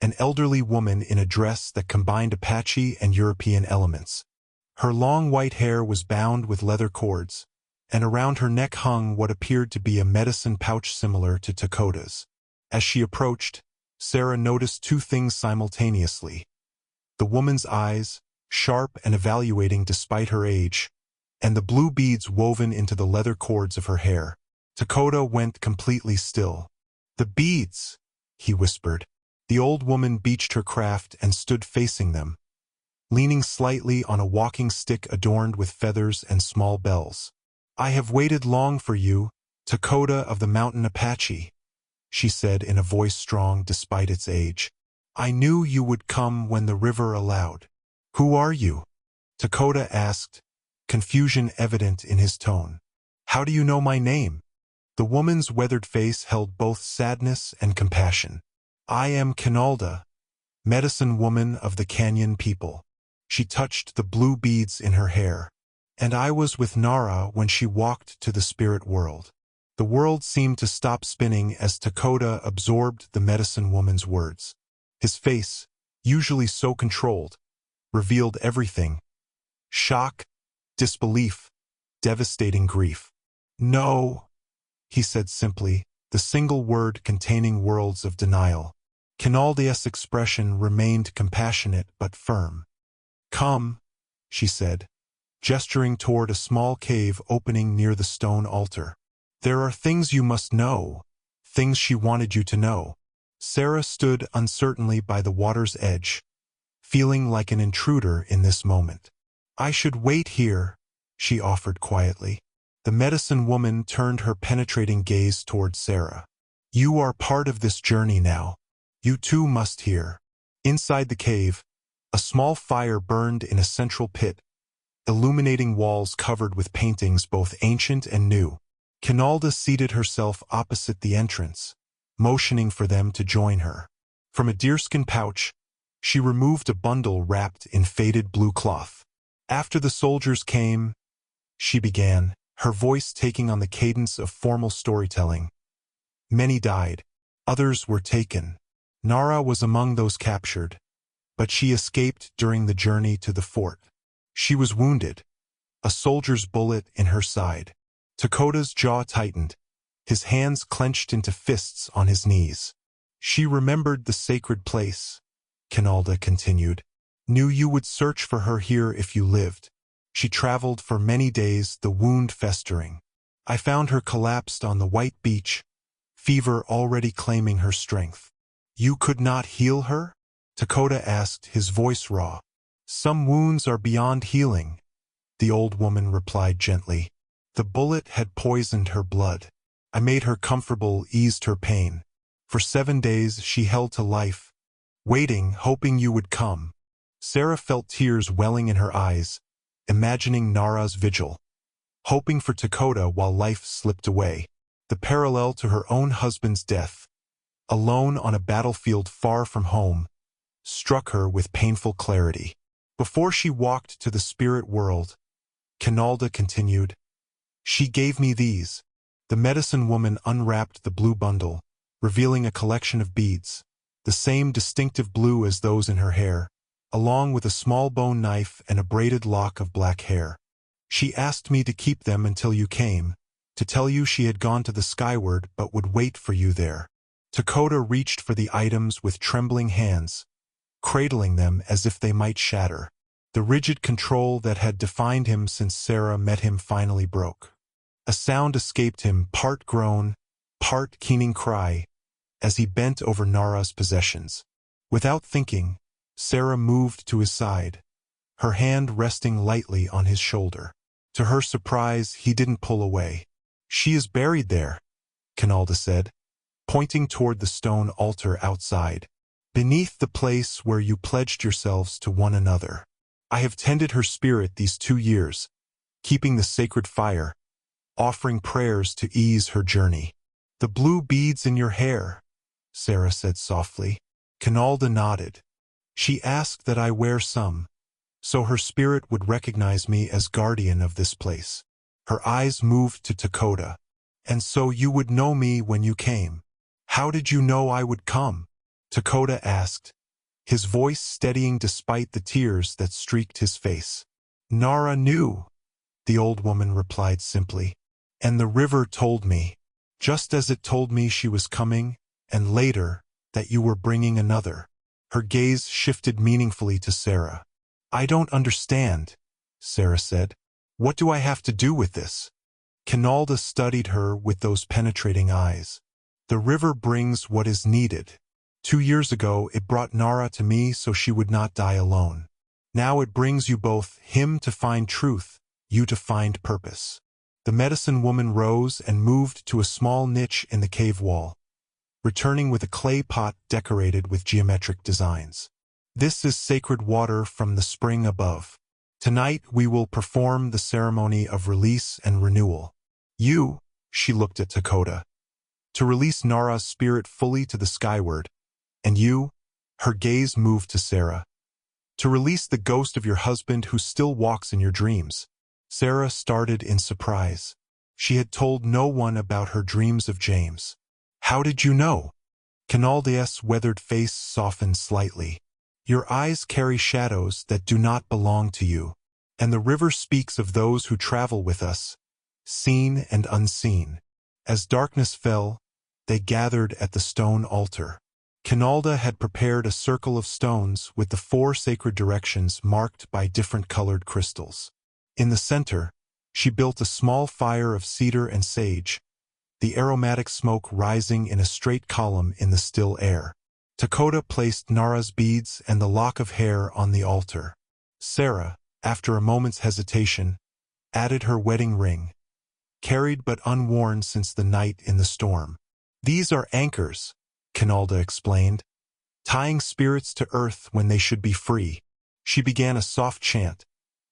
an elderly woman in a dress that combined Apache and European elements. Her long white hair was bound with leather cords, and around her neck hung what appeared to be a medicine pouch similar to Dakota's. As she approached, Sarah noticed two things simultaneously: the woman's eyes, sharp and evaluating despite her age, and the blue beads woven into the leather cords of her hair. Dakota went completely still. "The beads," he whispered. The old woman beached her craft and stood facing them, leaning slightly on a walking stick adorned with feathers and small bells. "I have waited long for you, Dakota of the mountain Apache," she said in a voice strong despite its age. "I knew you would come when the river allowed." "Who are you?" Dakota asked, confusion evident in his tone. "How do you know my name?" The woman's weathered face held both sadness and compassion. "I am Kinalda, medicine woman of the canyon people." She touched the blue beads in her hair. "And I was with Nara when she walked to the spirit world." The world seemed to stop spinning as Dakota absorbed the medicine woman's words. His face, usually so controlled, revealed everything: shock, disbelief, devastating grief. "No," he said simply, the single word containing worlds of denial. Kinalda's expression remained compassionate but firm. "Come," she said, gesturing toward a small cave opening near the stone altar. "There are things you must know," things she wanted you to know. Sarah stood uncertainly by the water's edge, feeling like an intruder in this moment. "I should wait here," she offered quietly. The medicine woman turned her penetrating gaze toward Sarah. "You are part of this journey now. You too must hear." Inside the cave, a small fire burned in a central pit, illuminating walls covered with paintings both ancient and new. Kinalda seated herself opposite the entrance, motioning for them to join her. From a deerskin pouch, she removed a bundle wrapped in faded blue cloth. "After the soldiers came," she began, her voice taking on the cadence of formal storytelling. "Many died. Others were taken. Nara was among those captured, but she escaped during the journey to the fort. She was wounded, a soldier's bullet in her side." Takoda's jaw tightened, his hands clenched into fists on his knees. "She remembered the sacred place," Kinalda continued. "Knew you would search for her here if you lived. She traveled for many days, the wound festering. I found her collapsed on the white beach, fever already claiming her strength." "You could not heal her?" Takoda asked, his voice raw. "Some wounds are beyond healing," the old woman replied gently. "The bullet had poisoned her blood. I made her comfortable, eased her pain. For 7 days she held to life, waiting, hoping you would come." Sarah felt tears welling in her eyes, imagining Nara's vigil, hoping for Takoda while life slipped away. The parallel to her own husband's death, alone on a battlefield far from home, struck her with painful clarity. "Before she walked to the spirit world," Kinalda continued, "she gave me these." The medicine woman unwrapped the blue bundle, revealing a collection of beads, the same distinctive blue as those in her hair, along with a small bone knife and a braided lock of black hair. "She asked me to keep them until you came, to tell you she had gone to the skyward but would wait for you there." Takoda reached for the items with trembling hands, cradling them as if they might shatter. The rigid control that had defined him since Sarah met him finally broke. A sound escaped him, part groan, part keening cry, as he bent over Nara's possessions. Without thinking, Sarah moved to his side, her hand resting lightly on his shoulder. To her surprise, he didn't pull away. "She is buried there," Kinalda said, pointing toward the stone altar outside, "beneath the place where you pledged yourselves to one another. I have tended her spirit these 2 years, keeping the sacred fire, offering prayers to ease her journey." "The blue beads in your hair," Sarah said softly. Kinalda nodded. "She asked that I wear some, so her spirit would recognize me as guardian of this place." Her eyes moved to Takoda. "And so you would know me when you came." "How did you know I would come?" Takoda asked, his voice steadying despite the tears that streaked his face. "Nara knew," the old woman replied simply. "And the river told me, just as it told me she was coming, and later, that you were bringing another." Her gaze shifted meaningfully to Sarah. "I don't understand," Sarah said. "What do I have to do with this?" Kinalda studied her with those penetrating eyes. "The river brings what is needed. 2 years ago it brought Nara to me so she would not die alone. Now it brings you both, him to find truth, you to find purpose." The medicine woman rose and moved to a small niche in the cave wall, returning with a clay pot decorated with geometric designs. "This is sacred water from the spring above. Tonight we will perform the ceremony of release and renewal. You," she looked at Takoda, "to release Nara's spirit fully to the skyward, and you," her gaze moved to Sarah, "to release the ghost of your husband who still walks in your dreams." Sarah started in surprise. She had told no one about her dreams of James. "How did you know?" Kinalda's weathered face softened slightly. "Your eyes carry shadows that do not belong to you, and the river speaks of those who travel with us, seen and unseen. As darkness fell, they gathered at the stone altar." Kinalda had prepared a circle of stones with the 4 sacred directions marked by different colored crystals. In the center, she built a small fire of cedar and sage, the aromatic smoke rising in a straight column in the still air. Dakota placed Nara's beads and the lock of hair on the altar. Sarah, after a moment's hesitation, added her wedding ring, carried but unworn since the night in the storm. "These are anchors," Kinalda explained, "tying spirits to earth when they should be free." She began a soft chant,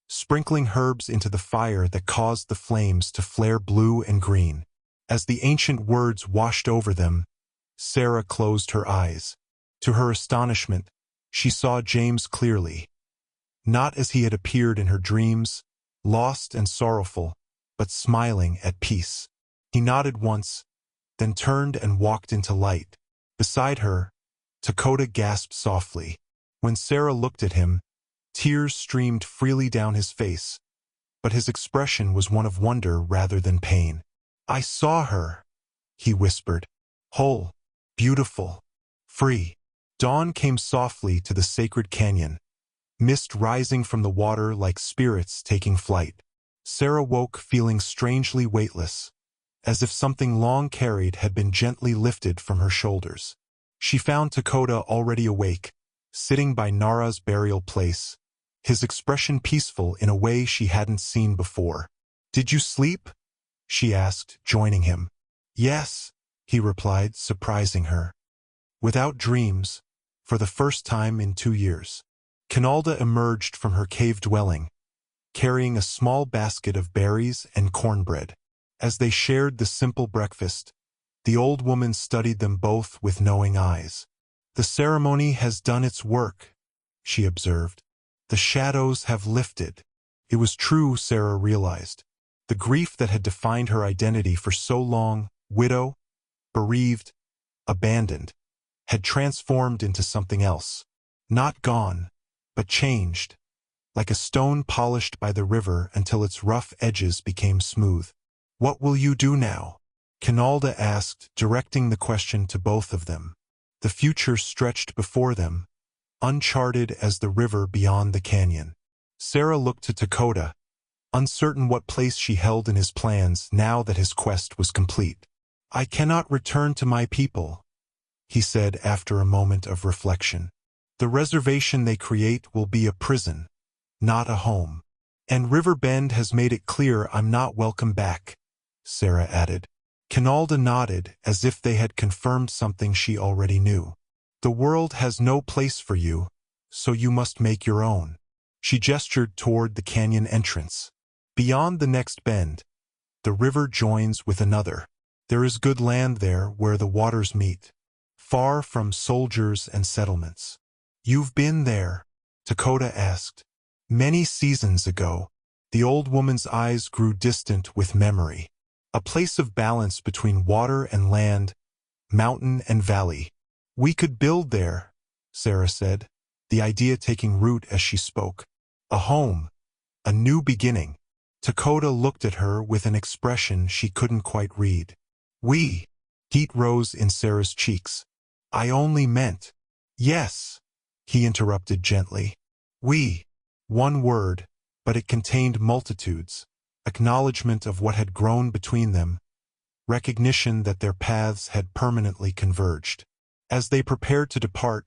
sprinkling herbs into the fire that caused the flames to flare blue and green. As the ancient words washed over them, Sarah closed her eyes. To her astonishment, she saw James clearly, not as he had appeared in her dreams, lost and sorrowful, but smiling at peace. He nodded once, then turned and walked into light. Beside her, Dakota gasped softly. When Sarah looked at him, tears streamed freely down his face, but his expression was one of wonder rather than pain. "I saw her," he whispered, "whole, beautiful, free." Dawn came softly to the sacred canyon, mist rising from the water like spirits taking flight. Sarah woke feeling strangely weightless, as if something long carried had been gently lifted from her shoulders. She found Dakota already awake, sitting by Nara's burial place, his expression peaceful in a way she hadn't seen before. "Did you sleep?" she asked, joining him. "Yes," he replied, surprising her. "Without dreams, for the first time in 2 years." Kinalda emerged from her cave dwelling, carrying a small basket of berries and cornbread. As they shared the simple breakfast, the old woman studied them both with knowing eyes. "The ceremony has done its work," she observed. "The shadows have lifted." It was true, Sarah realized. The grief that had defined her identity for so long, widow, bereaved, abandoned, had transformed into something else. Not gone, but changed, like a stone polished by the river until its rough edges became smooth. "What will you do now?" Kinalda asked, directing the question to both of them. The future stretched before them, uncharted as the river beyond the canyon. Sarah looked to Dakota, uncertain what place she held in his plans now that his quest was complete. "I cannot return to my people," he said after a moment of reflection. "The reservation they create will be a prison, not a home. And River Bend has made it clear I'm not welcome back," Sarah added. Kinalda nodded as if they had confirmed something she already knew. "The world has no place for you, so you must make your own." She gestured toward the canyon entrance. "Beyond the next bend, the river joins with another. There is good land there where the waters meet, far from soldiers and settlements." "You've been there?" Dakota asked. "Many seasons ago." The old woman's eyes grew distant with memory. "A place of balance between water and land, mountain and valley. We could build there," Sarah said, the idea taking root as she spoke. "A home, a new beginning." Dakota looked at her with an expression she couldn't quite read. "We." Heat rose in Sarah's cheeks. "I only meant—" "Yes," he interrupted gently. "We." One word, but it contained multitudes, acknowledgement of what had grown between them, recognition that their paths had permanently converged. As they prepared to depart,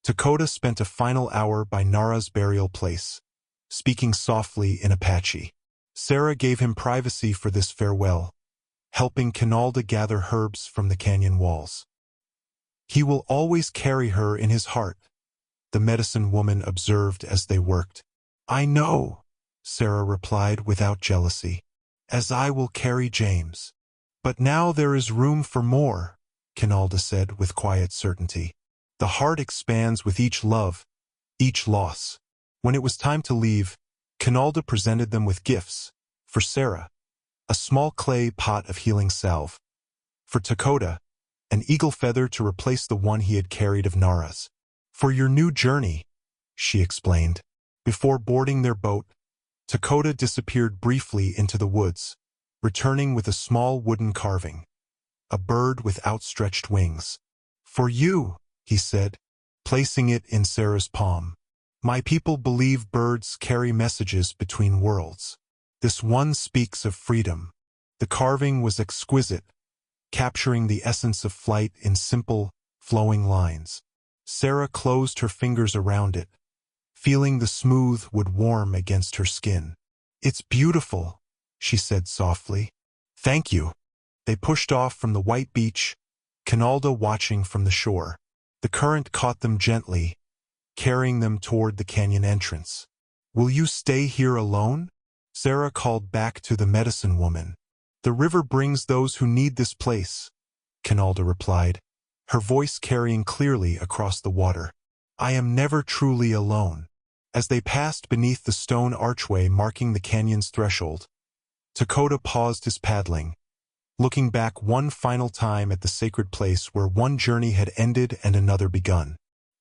Dakota spent a final hour by Nara's burial place, speaking softly in Apache. Sarah gave him privacy for this farewell, helping Kinalda gather herbs from the canyon walls. "He will always carry her in his heart," the medicine woman observed as they worked. "I know," Sarah replied without jealousy, "as I will carry James." "But now there is room for more," Kinalda said with quiet certainty. "The heart expands with each love, each loss." When it was time to leave, Kinalda presented them with gifts. For Sarah, a small clay pot of healing salve. For Dakota, an eagle feather to replace the one he had carried of Nara's. "For your new journey," she explained. Before boarding their boat, Dakota disappeared briefly into the woods, returning with a small wooden carving, a bird with outstretched wings. "For you," he said, placing it in Sarah's palm. "My people believe birds carry messages between worlds. This one speaks of freedom." The carving was exquisite, capturing the essence of flight in simple, flowing lines. Sarah closed her fingers around it, feeling the smooth wood warm against her skin. "It's beautiful," she said softly. "Thank you." They pushed off from the white beach, Canalda watching from the shore. The current caught them gently, carrying them toward the canyon entrance. "Will you stay here alone?" Sarah called back to the medicine woman. "The river brings those who need this place," Canalda replied, her voice carrying clearly across the water. "I am never truly alone." As they passed beneath the stone archway marking the canyon's threshold, Dakota paused his paddling, looking back one final time at the sacred place where one journey had ended and another begun.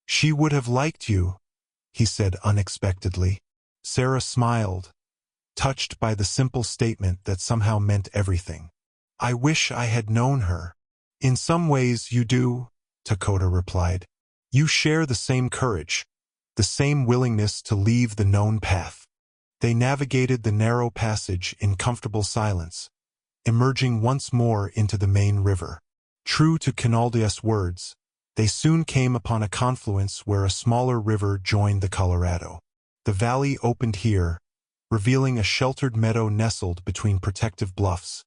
"She would have liked you," he said unexpectedly. Sarah smiled, touched by the simple statement that somehow meant everything. "I wish I had known her." "In some ways you do," Dakota replied. "You share the same courage, the same willingness to leave the known path." They navigated the narrow passage in comfortable silence, emerging once more into the main river. True to Canalda's words, they soon came upon a confluence where a smaller river joined the Colorado. The valley opened here, revealing a sheltered meadow nestled between protective bluffs,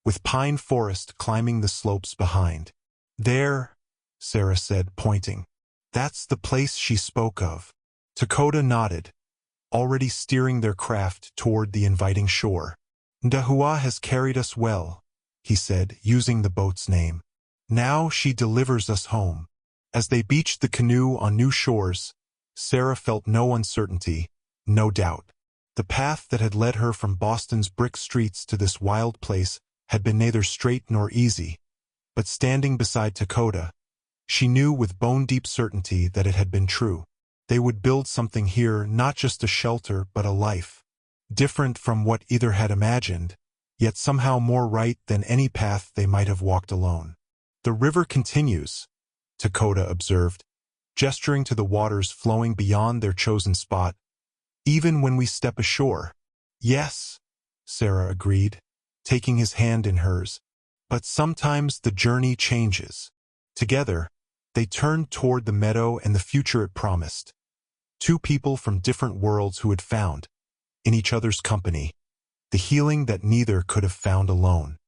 with pine forest climbing the slopes behind. "There," Sarah said, pointing. "That's the place she spoke of." Dakota nodded, already steering their craft toward the inviting shore. "Ndahua has carried us well," he said, using the boat's name. "Now she delivers us home." As they beached the canoe on new shores, Sarah felt no uncertainty, no doubt. The path that had led her from Boston's brick streets to this wild place had been neither straight nor easy, but standing beside Dakota, she knew with bone-deep certainty that it had been true. They would build something here, not just a shelter, but a life, different from what either had imagined, yet somehow more right than any path they might have walked alone. "The river continues," Dakota observed, gesturing to the waters flowing beyond their chosen spot, "even when we step ashore." "Yes," Sarah agreed, taking his hand in hers, "but sometimes the journey changes." Together, they turned toward the meadow and the future it promised. Two people from different worlds who had found, in each other's company, the healing that neither could have found alone.